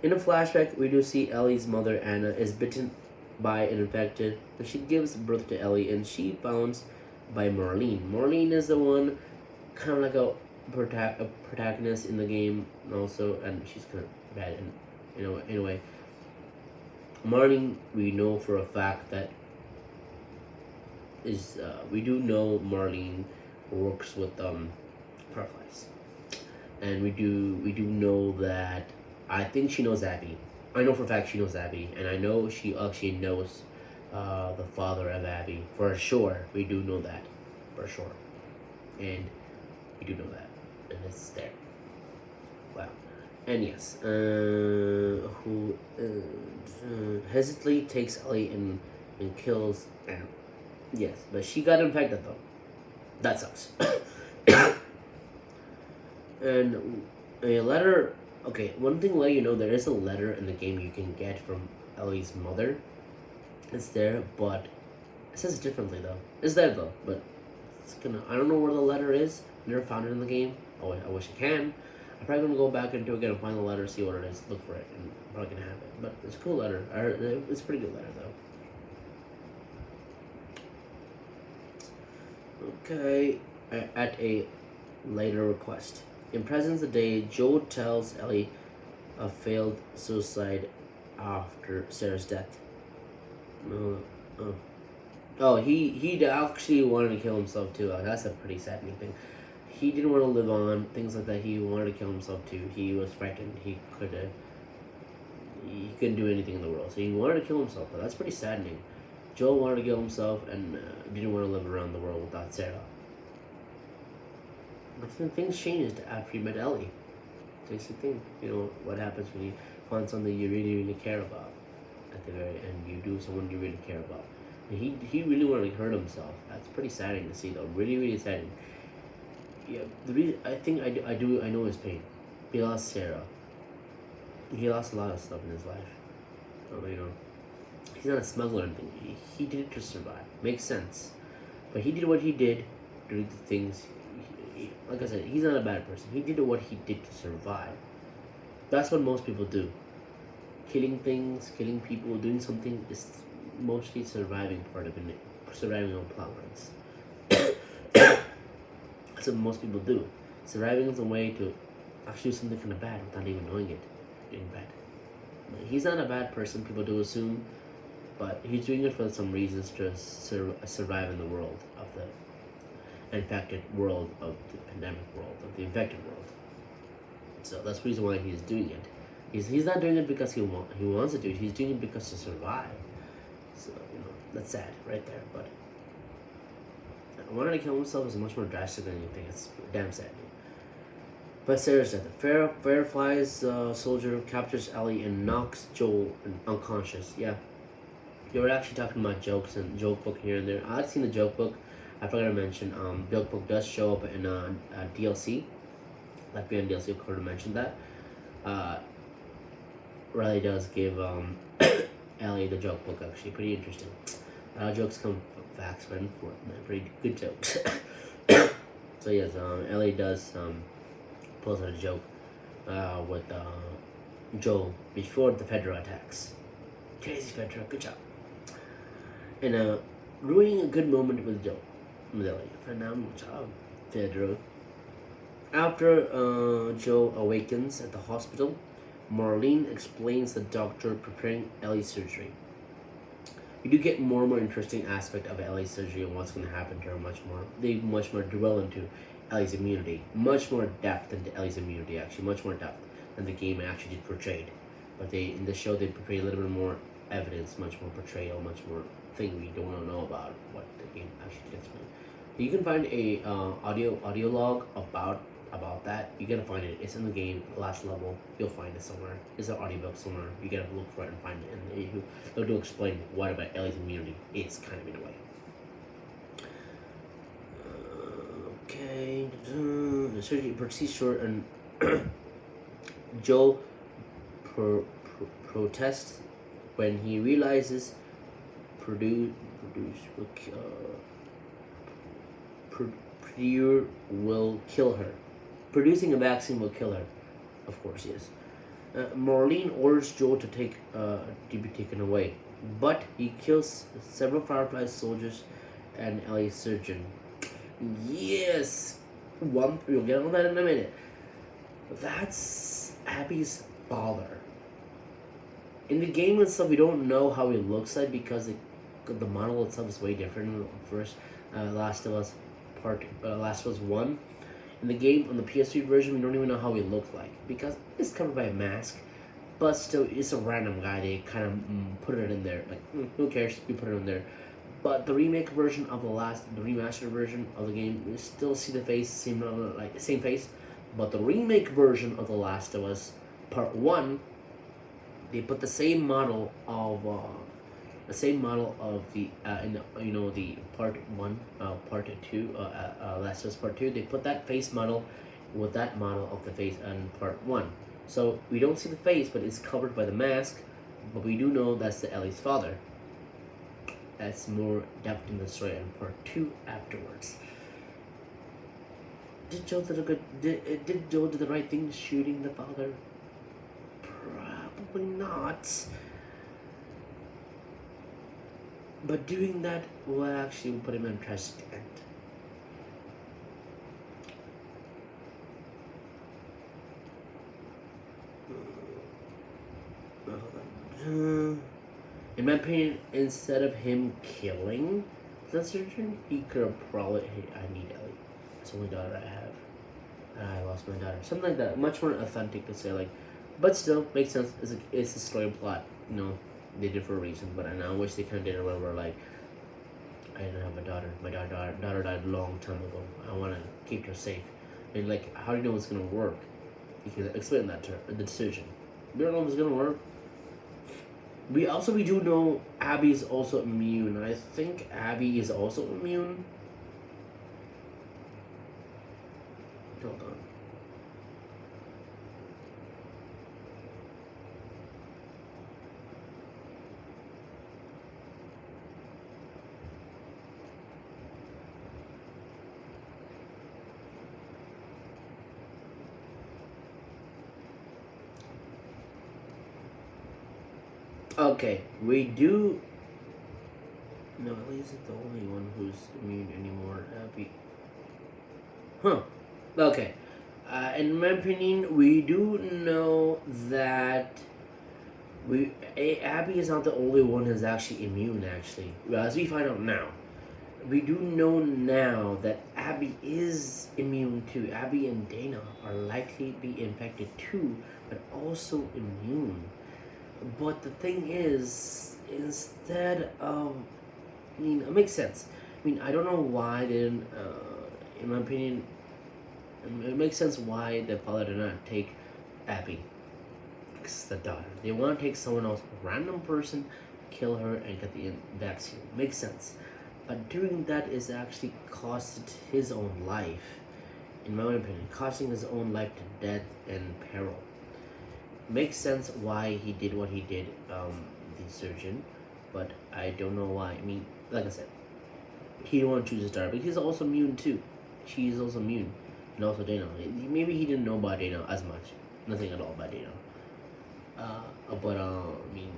In a flashback, we do see Ellie's mother, Anna, is bitten by an infected, and she gives birth to Ellie, and she founds by Marlene. Marlene is the one, kind of like a protagonist in the game, also, and she's kind of bad. And anyway, Marlene, we know for a fact that we do know Marlene works with fireflies, and we do know that I think she knows Abby. I know for a fact she knows Abby, and I know she actually knows the father of Abby for sure. We do know that for sure, and we do know that, and it's there. Wow. And yes, who hesitantly takes Ellie and kills Anne. Yes, but she got infected though. That sucks. And a letter. Okay, one thing to let you know, there is a letter in the game you can get from Ellie's mother. It's there, but it says it differently though. It's there though, but I don't know where the letter is. Never found it in the game. Oh, I wish I can. I'm probably gonna go back into it again and find the letter, see what it is, look for it, and I'm probably gonna have it. But it's a cool letter. It's a pretty good letter though. Okay, at a later request. In presence the day, Joe tells Ellie of failed suicide after Sarah's death. He actually wanted to kill himself too. That's a pretty saddening thing. He didn't want to live on, things like that. He wanted to kill himself too. He was frightened. He couldn't do anything in the world, so he wanted to kill himself. But that's pretty saddening. Joel wanted to kill himself and didn't want to live around the world without Sarah. But then things changed after he met Ellie. Takes you think, what happens when you find something you really care about at the very end. You do someone you really care about. And he really wanted to hurt himself. That's pretty saddening to see though. Really saddening. Yeah, I know his pain. He lost Sarah. He lost a lot of stuff in his life. He's not a smuggler or anything. He did it to survive. Makes sense. But he did what he did, doing the things. Like I said, he's not a bad person. He did what he did to survive. That's what most people do. Killing things, killing people, doing something is mostly surviving part of it. Surviving on plot lines. That's what most people do. Surviving is a way to actually do something kind of bad without even knowing it. Being bad. He's not a bad person, people do assume, but he's doing it for some reasons to survive in the world of the infected world, of the pandemic world, of the infected world. So that's the reason why he's doing it. He's not doing it because he wants to do it. He's doing it because to survive. So that's sad right there. But wanting to kill himself is much more drastic than anything. It's damn sad. But seriously, the Firefly's soldier captures Ellie and knocks Joel unconscious. Yeah, they were actually talking about jokes and joke book here and there. I've seen the joke book. I forgot to mention. Joke book does show up in DLC. Like being DLC, of course, to mention that. Riley does give Ellie the joke book. Actually, pretty interesting. Jokes come from facts, but pretty good jokes. So yes, Ellie does pulls out a joke with Joel before the Fedra attacks. Crazy Fedra, good job. And ruining a good moment with Joel. With Ellie. Phenomenal job, Fedra. After Joe awakens at the hospital, Marlene explains the doctor preparing Ellie's surgery. We do get more and more interesting aspect of Ellie's surgery and what's going to happen to her They much more dwell into Ellie's immunity. Much more depth into Ellie's immunity, actually. Much more depth than the game actually did portrayed. But in the show, they portray a little bit more evidence, much more portrayal, much more thing we don't know about what the game actually did explain. You can find a audio log about that. You gotta find it. It's in the game, last level. You'll find it somewhere. It's an audiobook somewhere. You gotta look for it and find it. And they'll do explain what about Ellie's immunity is, kind of in a way. Okay. The surgery proceeds short, and Joe protests when he realizes Purdue will kill her. Producing a vaccine will kill her. Of course, yes. Marlene orders Joe to be taken away, but he kills several Firefly soldiers and Ellie's surgeon. Yes, we'll get on that in a minute. That's Abby's father. In the game itself, we don't know how he looks like because the model itself is way different than the first Last of Us 1. In the game, on the PS3 version, we don't even know how he looked like because it's covered by a mask. But still, it's a random guy. They kind of put it in there. Like, who cares? We put it in there. But the remake version of the remastered version of the game, you still see the face, same face. But the remake version of The Last of Us Part 1, they put the same model of the the part 1, part 2, Last of Us Part 2. They put that face model with that model of the face in part 1. So we don't see the face, but it's covered by the mask. But we do know that's the Ellie's father. That's more depth in the story in part 2 afterwards. Did Joe do the right thing shooting the father? Probably not. But doing that will actually put him in a tragic end. In my opinion, instead of him killing the surgeon, he could have probably, hey, I need Ellie. That's the only daughter I have. I lost my daughter. Something like that. Much more authentic to say, but still, makes sense. It's a story plot. They did for a reason. But I wish they kind of did it where I didn't have a daughter. My daughter died a long time ago. I want to keep her safe. And how do you know it's going to work? You can explain that to her, the decision. We don't know if it's going to work. We do know Abby is also immune. I think Abby is also immune. Hold on. Okay, we do. No, Ellie isn't the only one who's immune anymore. Abby. Huh. Okay. In my opinion, we do know that Abby is not the only one who's actually immune. Actually, as we find out now, we do know now that Abby is immune too. Abby and Dana are likely to be infected too, but also immune. But the thing is, instead of, I mean, it makes sense. I mean, I don't know why they didn't, in my opinion, it makes sense why the father did not take Abby. Because it's the daughter. They want to take someone else, a random person, kill her, and get the vaccine. Makes sense. But doing that is actually costed his own life, in my own opinion, costing his own life to death and peril. Makes sense why he did what he did, the surgeon, but I don't know why. I mean, like I said, he didn't want to choose his daughter, but he's also immune too. She is also immune, and also Dana. Maybe he didn't know about Dana as much, nothing at all about Dana. But I mean,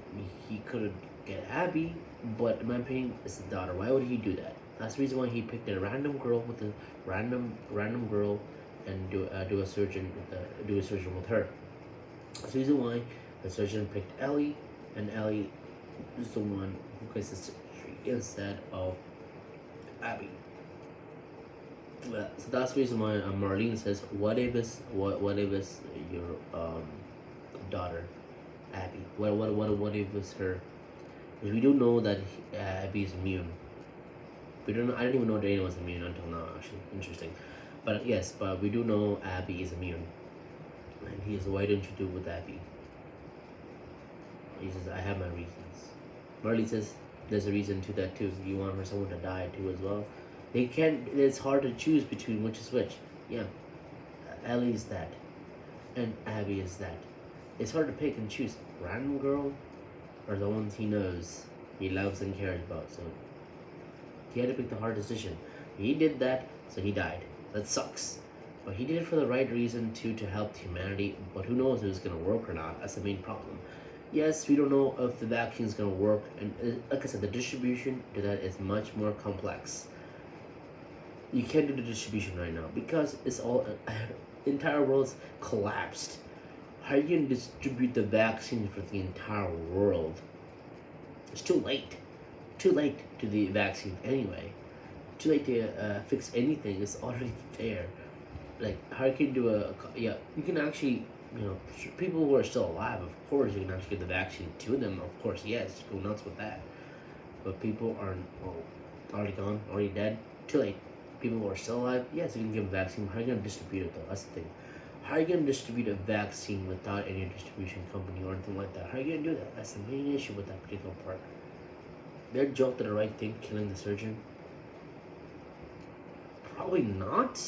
he could get Abby, but in my opinion, it's the daughter. Why would he do that? That's the reason why he picked a random girl with a random girl, and do a surgeon with her. That's the reason why the surgeon picked Ellie, and Ellie is the one who gets the surgery instead of Abby. So that's the reason why Marlene says, "What if it's your daughter, Abby? What if it's her?" Because we do know that Abby is immune. We don't know. I didn't even know Dana was immune until now. Actually, interesting. But yes, but we do know Abby is immune. And he says, "Why don't you do with Abby?" He says, "I have my reasons." Marley says, "There's a reason to that too. You want for someone to die too as well." They can't. It's hard to choose between which is which. Yeah, Ellie is that, and Abby is that. It's hard to pick and choose. Random girl, or the ones he knows, he loves and cares about. So he had to pick the hard decision. He did that, so he died. That sucks. But he did it for the right reason too, to help humanity. But who knows if it's gonna work or not? That's the main problem. Yes, we don't know if the vaccine is gonna work, and like I said, the distribution to that is much more complex. You can't do the distribution right now because it's all the entire world's collapsed. How are you gonna distribute the vaccine for the entire world? It's too late. Too late to the vaccine anyway. Too late to fix anything. It's already there. Like, how can you do yeah, you can actually, people who are still alive, of course you can actually give the vaccine to them, of course, yes, go nuts with that. But people are already gone, already dead, too late. People who are still alive, yes, you can give a vaccine. How are you going to distribute it though? That's the thing. How are you going to distribute a vaccine without any distribution company or anything like that? How are you going to do that? That's the main issue with that particular part. Their joke did the right thing, killing the surgeon. Probably not.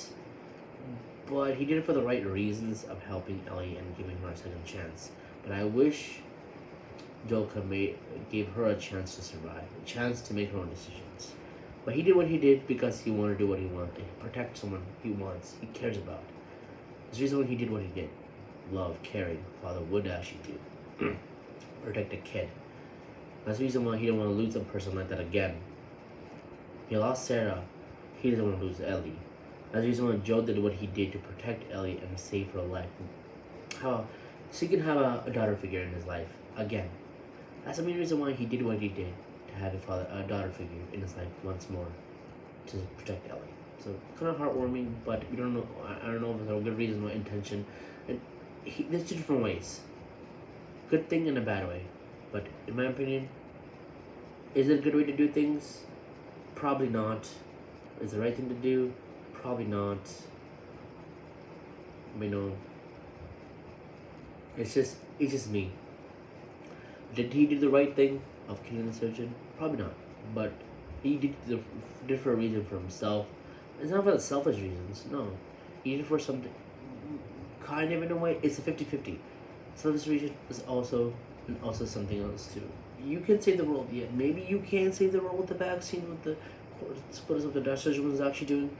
But he did it for the right reasons of helping Ellie and giving her a second chance. But I wish Joe gave her a chance to survive, a chance to make her own decisions. But he did what he did because he wanted to do what he wanted, protect someone he wants, he cares about. There's a reason why he did what he did. Love, caring, father would actually do. Protect a kid. That's the reason why he didn't want to lose a person like that again. He lost Sarah, he doesn't want to lose Ellie. That's the reason why Joe did what he did to protect Ellie and save her life. So he can have a daughter figure in his life again. That's the main reason why he did what he did, to have a daughter figure in his life once more, to protect Ellie. So kind of heartwarming, but we don't know. I don't know if there's a good reason or intention. And there's two different ways. Good thing and a bad way. But in my opinion, is it a good way to do things? Probably not. Is it the right thing to do? Probably not. It's just me. Did he do the right thing of killing the surgeon? Probably not. But he did for a reason for himself. It's not for the selfish reasons, no. He did it for something, kind of in a way. It's a 50-50. Selfish reason is also something else too. You can save the world, yeah. Maybe you can save the world with the vaccine, with the what is what the surgeon was actually doing,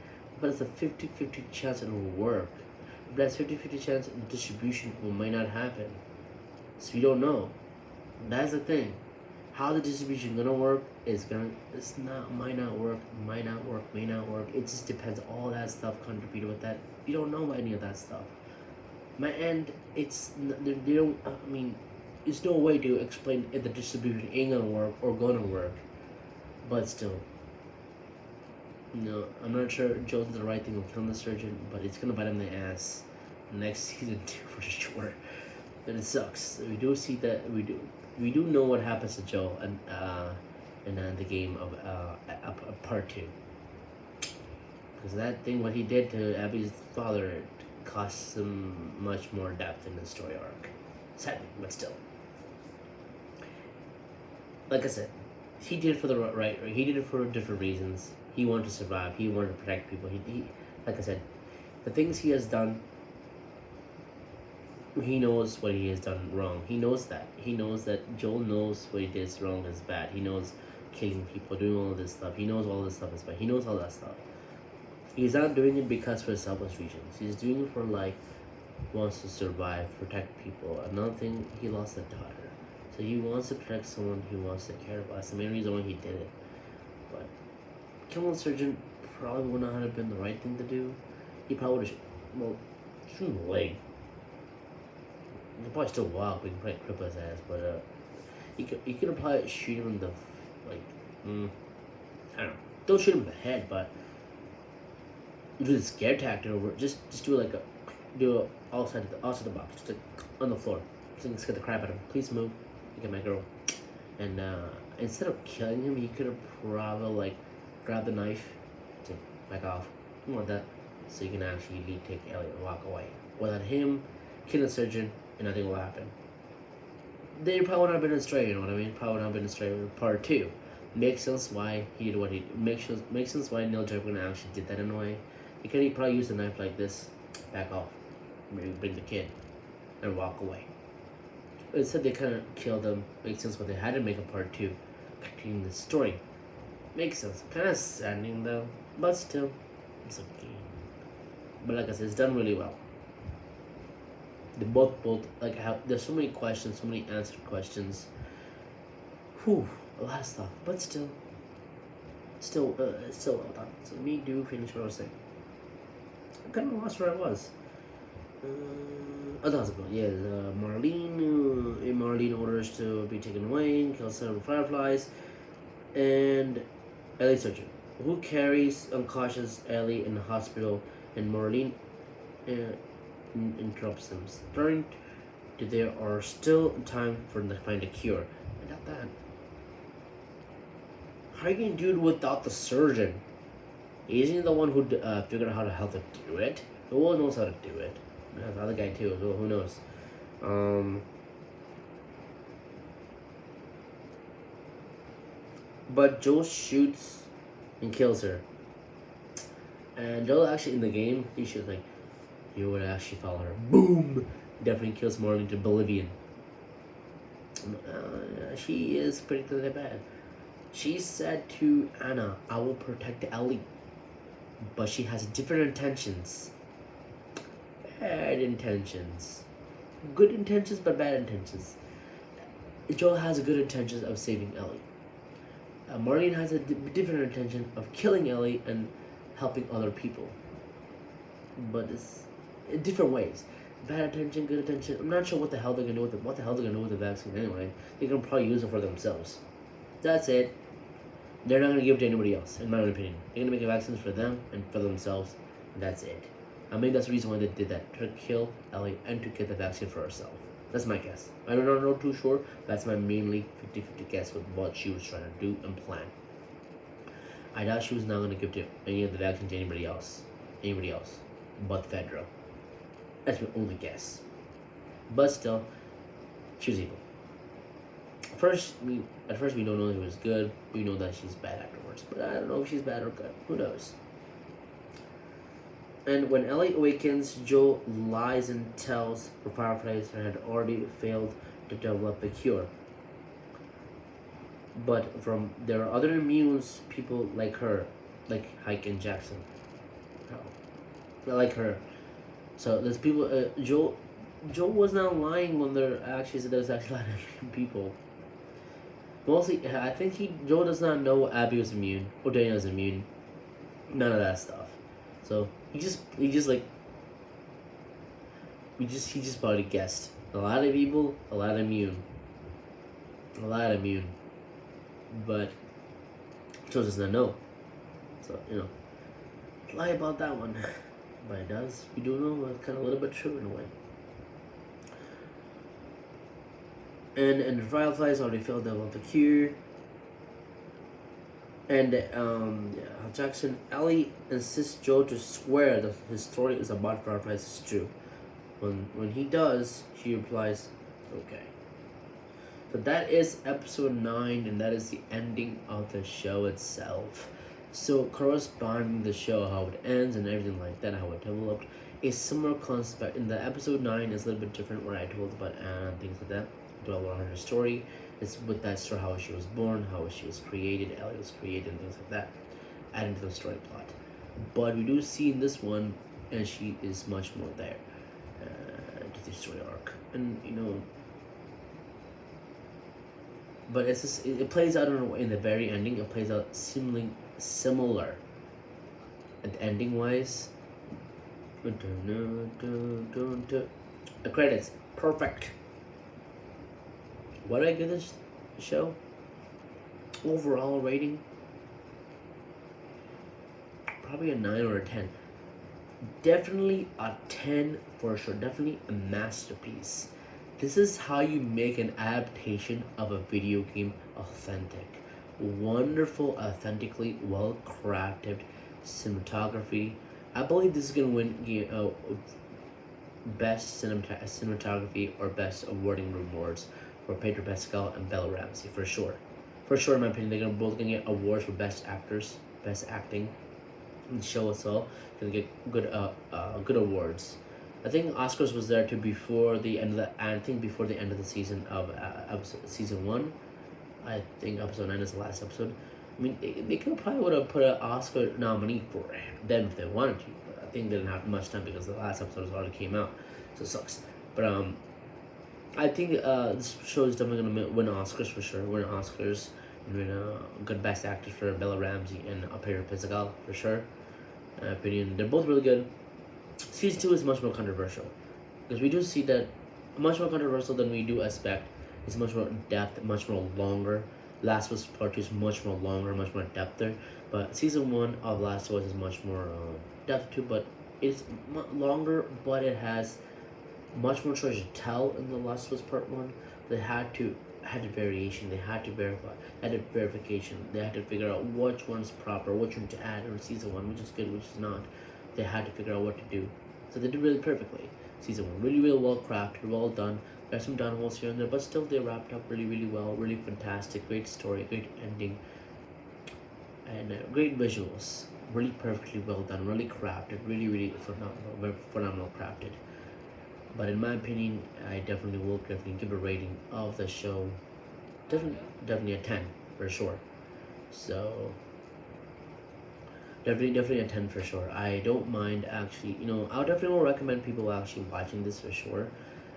but it's a 50-50 chance it will work. But that's 50-50 chance the distribution might not happen. So we don't know. That's the thing. How the distribution gonna work might not work, may not work. It just depends. All that stuff contributed with that. We don't know any of that stuff. My end, they don't. I mean, there's no way to explain if the distribution ain't gonna work or gonna work. But still, I'm not sure Joe did the right thing of killing the surgeon, but it's gonna bite him in the ass next season too for sure. And it sucks. We do know what happens to Joe and the game of part two, because that thing what he did to Abby's father costs him much more depth in the story arc. Sadly, but still. Like I said, he did it for the right. He did it for different reasons. He wanted to survive. He wanted to protect people. Like I said, the things he has done. He knows what he has done wrong. He knows that. He knows that Joel knows what he did is wrong is bad. He knows killing people, doing all this stuff. He knows all this stuff is bad. He knows all that stuff. He's not doing it because for selfish reasons. He's doing it for wants to survive, protect people. Another thing, he lost a daughter. So he wants to protect someone he wants to care about. That's the main reason why he did it. But killing the surgeon probably would not have been the right thing to do. He probably would have shoot him in the leg. He could probably still walk, we can probably cripple his ass, but he could probably shoot him in the I don't know. Don't shoot him in the head, but do the scare tactic over. Just do outside the box, just on the floor. Just scare the crap out of him. Please move. You get my girl. And instead of killing him, he could have probably grabbed the knife, to back off. You want that, so you can actually take Ellie and walk away. Without him killing the surgeon, and nothing will happen. They probably would not have been astray, you know what I mean? Probably would not have been astray in part two. Makes sense why he did what he makes sense why Neil Druckmann actually did that in a way. Because he probably used a knife like this, back off, maybe bring the kid, and walk away. Instead they kind of killed him. Makes sense why they had to make a part two, continuing the story. Makes sense. Kind of saddening though, but still, it's okay. But like I said, it's done really well. They both there's so many questions, so many answered questions. Whew, a lot of stuff, but still well done. So me do finish what I was saying. I kind of lost where I was. That was about Marlene orders to be taken away and kill several fireflies, and Ellie surgeon who carries unconscious Ellie in the hospital, and Marlene interrupts them, starting to there are still time for them to find a cure. And at that, how are you gonna do it without the surgeon? Isn't he the one who figured out how to do it? No one knows how to do it. The other guy too, so who knows? But Joel shoots and kills her. And Joel actually in the game, he shoots you would actually follow her. Boom! Definitely kills Morgan to Bolivian. She is particularly bad. She said to Anna, I will protect Ellie. But she has different intentions. Bad intentions. Good intentions, but bad intentions. Joel has good intentions of saving Ellie. Marlene has a different intention of killing Ellie and helping other people. But it's in different ways. Bad intention, good intention. I'm not sure what the hell they're gonna do with the vaccine anyway. They can probably use it for themselves. That's it. They're not gonna give it to anybody else, in my own opinion. They're gonna make a vaccine for them and for themselves, and that's it. I mean, that's the reason why they did that, to kill Ellie and to get the vaccine for herself. That's my guess. I don't know too sure. That's my mainly 50-50 guess with what she was trying to do and plan. I doubt she was not gonna give any of the vaccine to anybody else but Fedra. That's my only guess. But still, she was evil. At first we don't know if it was good. We know that she's bad afterwards. But I don't know if she's bad or good. Who knows? And when Ellie awakens, Joel lies and tells the fireflies that had already failed to develop a cure. But there are other immune people like her, like Hike and Jackson. Like her. So there's people. Joel was not lying when there actually said there's actually a lot of people. Mostly, I think Joel does not know Abby was immune or Daniel's immune. None of that stuff. So he just probably guessed. A lot of people, a lot immune. But Joel does not know. So lie about that one, but it does. We do know it's kind of a little bit true in a way. And Fireflies already failed develop the cure. And Jackson Ellie insists Joe to swear that his story is about Fireflies is true. When he does, she replies, "Okay." So that is episode 9, and that is the ending of the show itself. So corresponding the show, how it ends and everything like that, how it developed, a similar concept in the episode 9 is a little bit different, where I told about Anna and things like that. Dwell on her story. It's with that story, how she was born, how she was created, Ellie was created, and things like that, adding to the story plot. But we do see in this one, and she is much more there to the story arc, and but it's just, it plays out in the very ending. It plays out seemingly similar, and ending wise. The credits perfect. What do I give this show? Overall rating? Probably a 9 or a 10. Definitely a 10 for sure. Definitely a masterpiece. This is how you make an adaptation of a video game authentic. Wonderful, authentically well crafted cinematography. I believe this is going to win best cinematography or best awarding awards for Pedro Pascal and Bella Ramsey, for sure. For sure, in my opinion, they're both gonna get awards for best actors, best acting. In the show itself, gonna get good awards. I think Oscars was there too before the end of the season of season 1. I think episode 9 is the last episode. I mean, they could probably would have put an Oscar nominee for them if they wanted to. But I think they didn't have much time because the last episode already came out, so it sucks. But I think this show is definitely gonna win Oscars for sure. Win Oscars and win good best actors for Bella Ramsey and Pedro Pascal for sure. In my opinion, they're both really good. Season 2 is much more controversial because we do see that much more controversial than we do expect. It's much more depth, much more longer. Last of Us Part 2 is much more longer, much more depth there. But season 1 of Last of Us is much more depth too, but it's longer, but it has much more stories to tell in the Last of Us Part 1. They had a variation, they had to verify, had a verification, they had to figure out which one's proper, which one to add in season 1, which is good, which is not. They had to figure out what to do. So they did really perfectly. Season 1, really, really well crafted, well done. There's some downfalls here and there, but still they wrapped up really, really well, really fantastic, great story, great ending, and great visuals. Really perfectly well done, really crafted, really, really phenomenal crafted. But in my opinion, I definitely will give a rating of the show. Definitely a 10 for sure. So definitely a 10 for sure. I don't mind actually. I would definitely recommend people actually watching this for sure.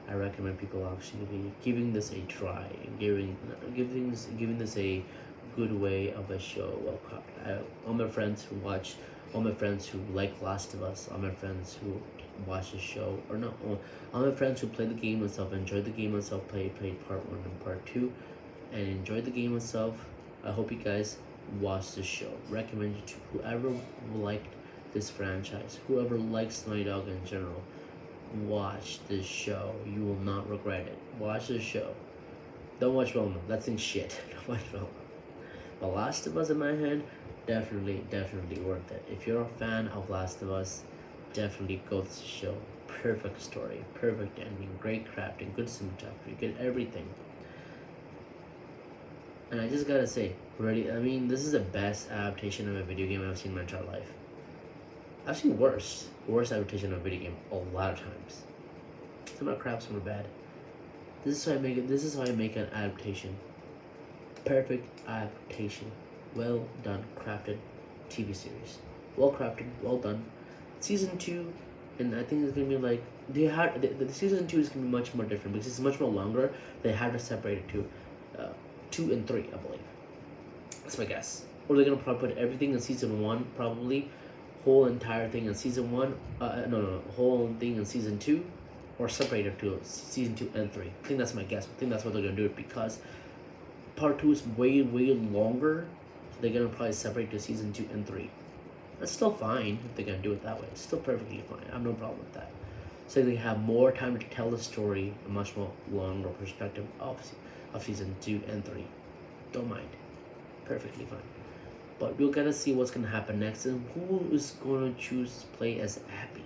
I recommend people actually giving this a try, giving this a good way of a show. Well, all my friends who watch, all my friends who like Last of Us, all my friends who watch the show, or not all my friends who play the game itself, enjoyed the game itself, played part 1 and part 2, and enjoyed the game itself. I hope you guys watch the show. Recommend it to whoever liked this franchise, whoever likes Naughty Dog in general. Watch this show. You will not regret it. Watch this show. Don't watch Roma. That thing's shit. Don't watch Roma. The Last of Us in my hand, definitely worth it. If you're a fan of Last of Us, definitely go to the show. Perfect story, perfect ending, great crafting, good cinematography, good everything. And I just gotta say, this is the best adaptation of a video game I've seen in my entire life. I've seen worse adaptation of a video game a lot of times. Some are crap, some are bad. This is how I make an adaptation. Perfect adaptation. Well done, crafted TV series. Well crafted, well done. Season 2, and I think it's gonna be like the season 2 is gonna be much more different because it's much more longer. They had to separate it to 2 and 3, I believe. That's my guess. Or they're gonna probably put everything in season 1, probably whole entire thing in season 1. Whole thing in season 2, or separate it to season 2 and 3. I think that's my guess. I think that's what they're gonna do it because part 2 is way longer. So they're gonna probably separate to season 2 and 3. That's still fine if they're gonna do it that way. It's still perfectly fine. I have no problem with that. So they have more time to tell the story, a much more longer perspective of season 2 and 3. Don't mind. Perfectly fine. But we're gonna see what's gonna happen next and who is gonna choose to play as Abby.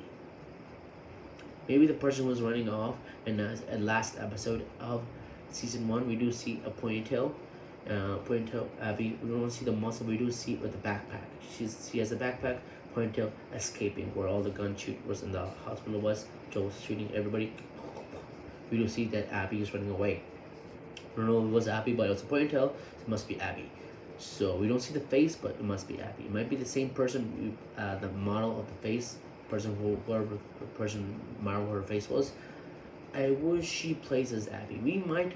Maybe the person was running off, and as a last episode of season 1, we do see a ponytail Abby. We don't see the muscle, we do see it with the backpack. She has a backpack, ponytail, escaping where all the gun shoot was in the hospital was. Joe was shooting everybody. We do see that Abby is running away. I don't know if it was Abby, but it was a ponytail, so it must be Abby. So we don't see the face, but it must be Abby. It might be the same person, the model of the face, whoever person model her face was. I wish she plays as Abby. We might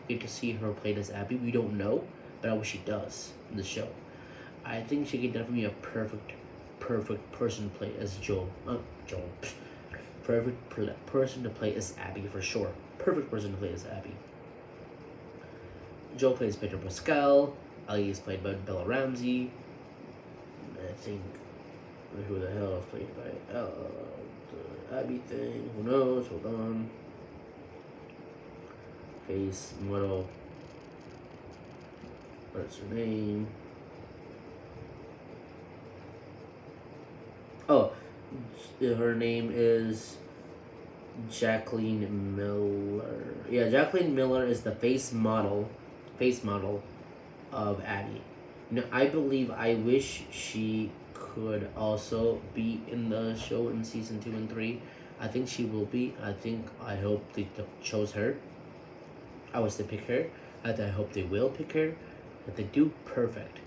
get to see her played as Abby. We don't know, but I wish she does in the show. I think she could definitely be a perfect person to play as Joel. Perfect person to play as Abby for sure. Perfect person to play as Abby. Joe plays Pedro Pascal. Ellie is played by Bella Ramsey. I think who the hell is played by the Abby thing? Who knows? Hold on. Face model. What's her name? Oh, her name is Jacqueline Miller. Yeah, Jacqueline Miller is the face model of Addie. I wish she could also be in the show in season 2 and 3. I think she will be. I hope they chose her. I was to pick her. I hope they will pick her. If they do, perfect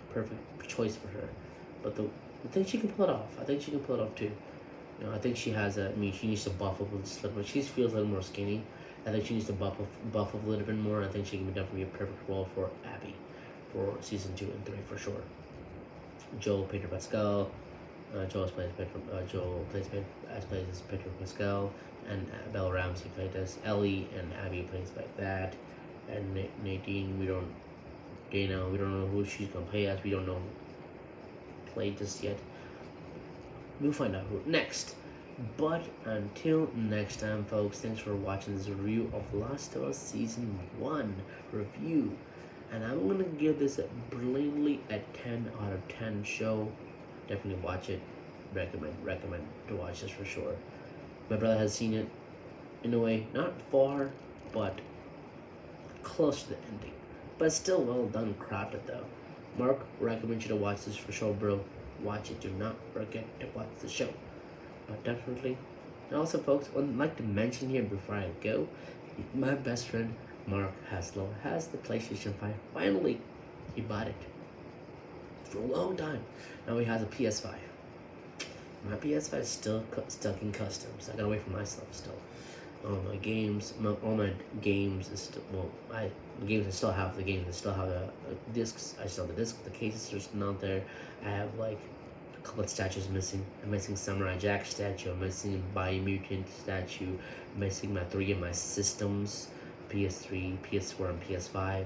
choice for her. But I think she can pull it off. I think she can pull it off too. I think she has she needs to buff up a little bit. She feels a little more skinny. I think she needs to buff up a little bit more. I think she can definitely be a perfect role for Abby for season 2 and 3 for sure. Joel Pedro Pascal. Joel plays as Pedro Pascal, and Bella Ramsey played as Ellie, and Abby plays like that. And Nadine, we don't know who she's gonna play as. We don't know play just yet. We'll find out who next. But until next time, folks, thanks for watching this review of Last of Us Season 1 review. And I'm going to give this brilliantly a 10 out of 10 show. Definitely watch it. Recommend to watch this for sure. My brother has seen it in a way, not far, but close to the ending. But still well done, crafted though. Mark, recommend you to watch this for sure, bro. Watch it. Do not forget to watch the show. But definitely. And also, folks, I'd like to mention here before I go, my best friend Mark Haslow has the PlayStation 5. Finally, he bought it for a long time. Now he has a PS5. My PS5 is still stuck in customs. I gotta wait for my stuff still. All my games is still the games I still have. The games I still have the discs. I still have the discs. The cases are still not there. I have like a couple of statues missing. I'm missing Samurai Jack statue. I'm missing Biomutant statue. I'm missing 3 of my systems: PS3, PS4, and PS5.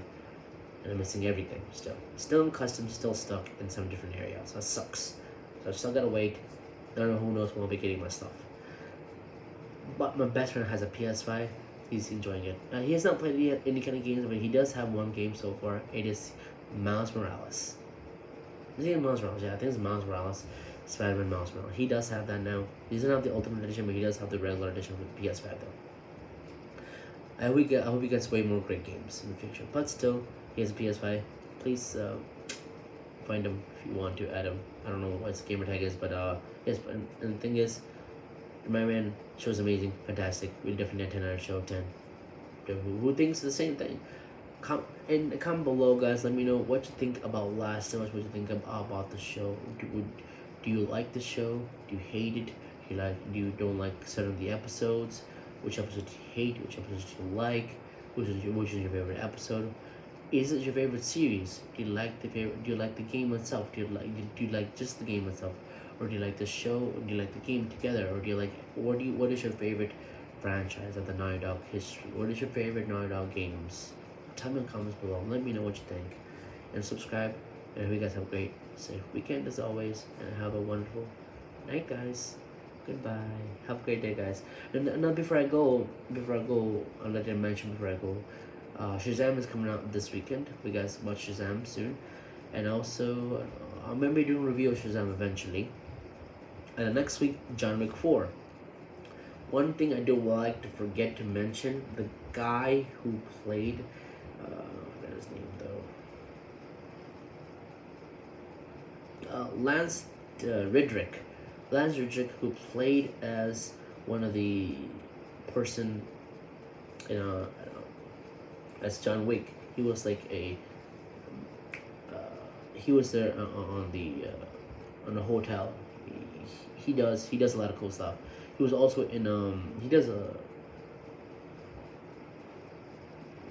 And I'm missing everything still in custom, still stuck in some different areas. That sucks. So I still gotta wait. I don't know who knows when I'll be getting my stuff. But my best friend has a PS5. He's enjoying it. He has not played any kind of games, but he does have one game so far. It is Miles Morales. Is it Miles Morales? Yeah, I think it's Miles Morales. Spider-Man Miles Morales. He does have that now. He doesn't have the Ultimate Edition, but he does have the regular edition with the PS5 though. I hope he gets way more great games in the future. But still, he has a PS5. Please find him if you want to add him. I don't know what his gamer tag is, but yes. But and the thing is, my man, show's amazing, fantastic. We'll definitely 10 out of show 10. Who thinks the same thing? Comment below, guys. Let me know what you think about Last of Us. What you think about the show. Do you like the show? Do you hate it? Do you don't like certain of the episodes? Which episodes do you hate? Which episodes do you like? Which is your favorite episode? Is it your favorite series? Do you like the game itself? Do you like just the game itself? Or do you like the show? Or do you like the game together? Or what is your favorite franchise of the Naughty Dog history? What is your favorite Naughty Dog games? Tell me in the comments below. Let me know what you think. And subscribe. And I hope you guys have a great safe weekend as always, and have a wonderful night, guys. Goodbye. Have a great day, guys. And now before I go, I'll let you mention before I go. Shazam is coming out this weekend. We guys watch Shazam soon, and also I'm gonna be doing a review of Shazam eventually. And next week, John Wick 4. One thing I do like to forget to mention: the guy who played, I forgot his name though. Lance Redrick. Lance Redrick, who played as one of the person in as John Wick. He was like he was there on the hotel. He does a lot of cool stuff. He was also in he does a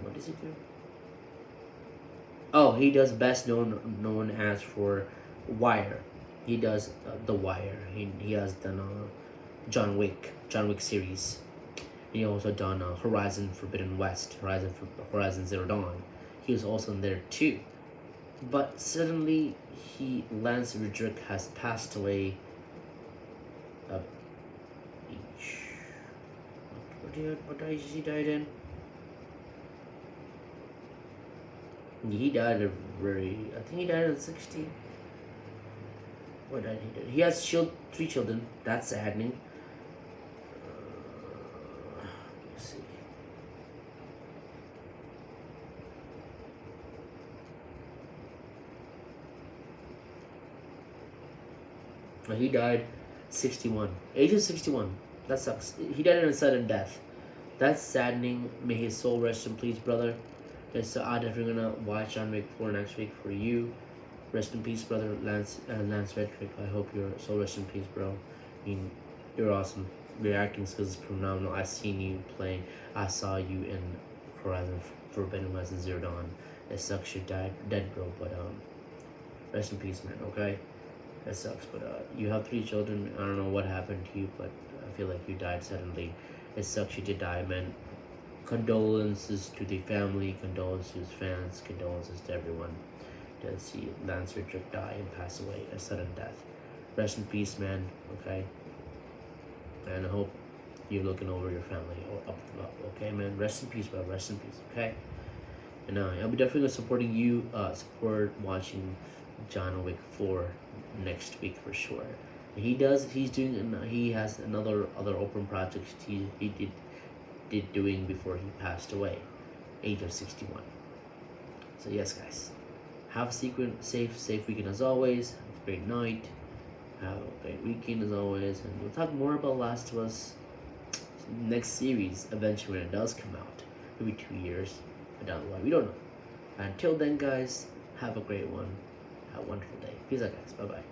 what does he do? Oh, he does best known as for Wire. He does the Wire. He has done John Wick series. He also done Horizon Forbidden West, Horizon Zero Dawn. He was also in there too. But suddenly, Lance Redrick has passed away. What age he died in? He died at I think he died at 60. What did he do? He has 3 children. That's saddening. Let's see. He died 61. Age of 61. That sucks. He died in a sudden death. That's saddening. May his soul rest in peace, brother. So I'm definitely gonna watch John Wick 4 next week for you. Rest in peace, brother Lance Redrick. I hope your soul rest in peace, bro. I mean, you're awesome. Your acting skills is phenomenal. I seen you playing. I saw you in Horizon Forbidden West and Zero Dawn. It sucks you died dead, bro. But rest in peace, man. Okay. That sucks, but you have 3 children. I don't know what happened to you, but I feel like you died suddenly. It sucks you did die, man. Condolences to the family, condolences to his fans, condolences to everyone to see Lance Redrick die and pass away a sudden death. Rest in peace, man. Okay, and I hope you're looking over your family up. Okay, man. Rest in peace, bro. Rest in peace. Okay, and I'll be definitely supporting you. Support watching John Wick 4 next week for sure. He has other open projects he did doing before he passed away, age of 61. So yes, guys, have a safe weekend as always. Have a great night. Have a great weekend as always, and we'll talk more about Last of Us next series eventually when it does come out. Maybe 2 years down the line. We don't know. Until then, guys, have a great one. Have a wonderful day. Peace out, guys. Bye bye.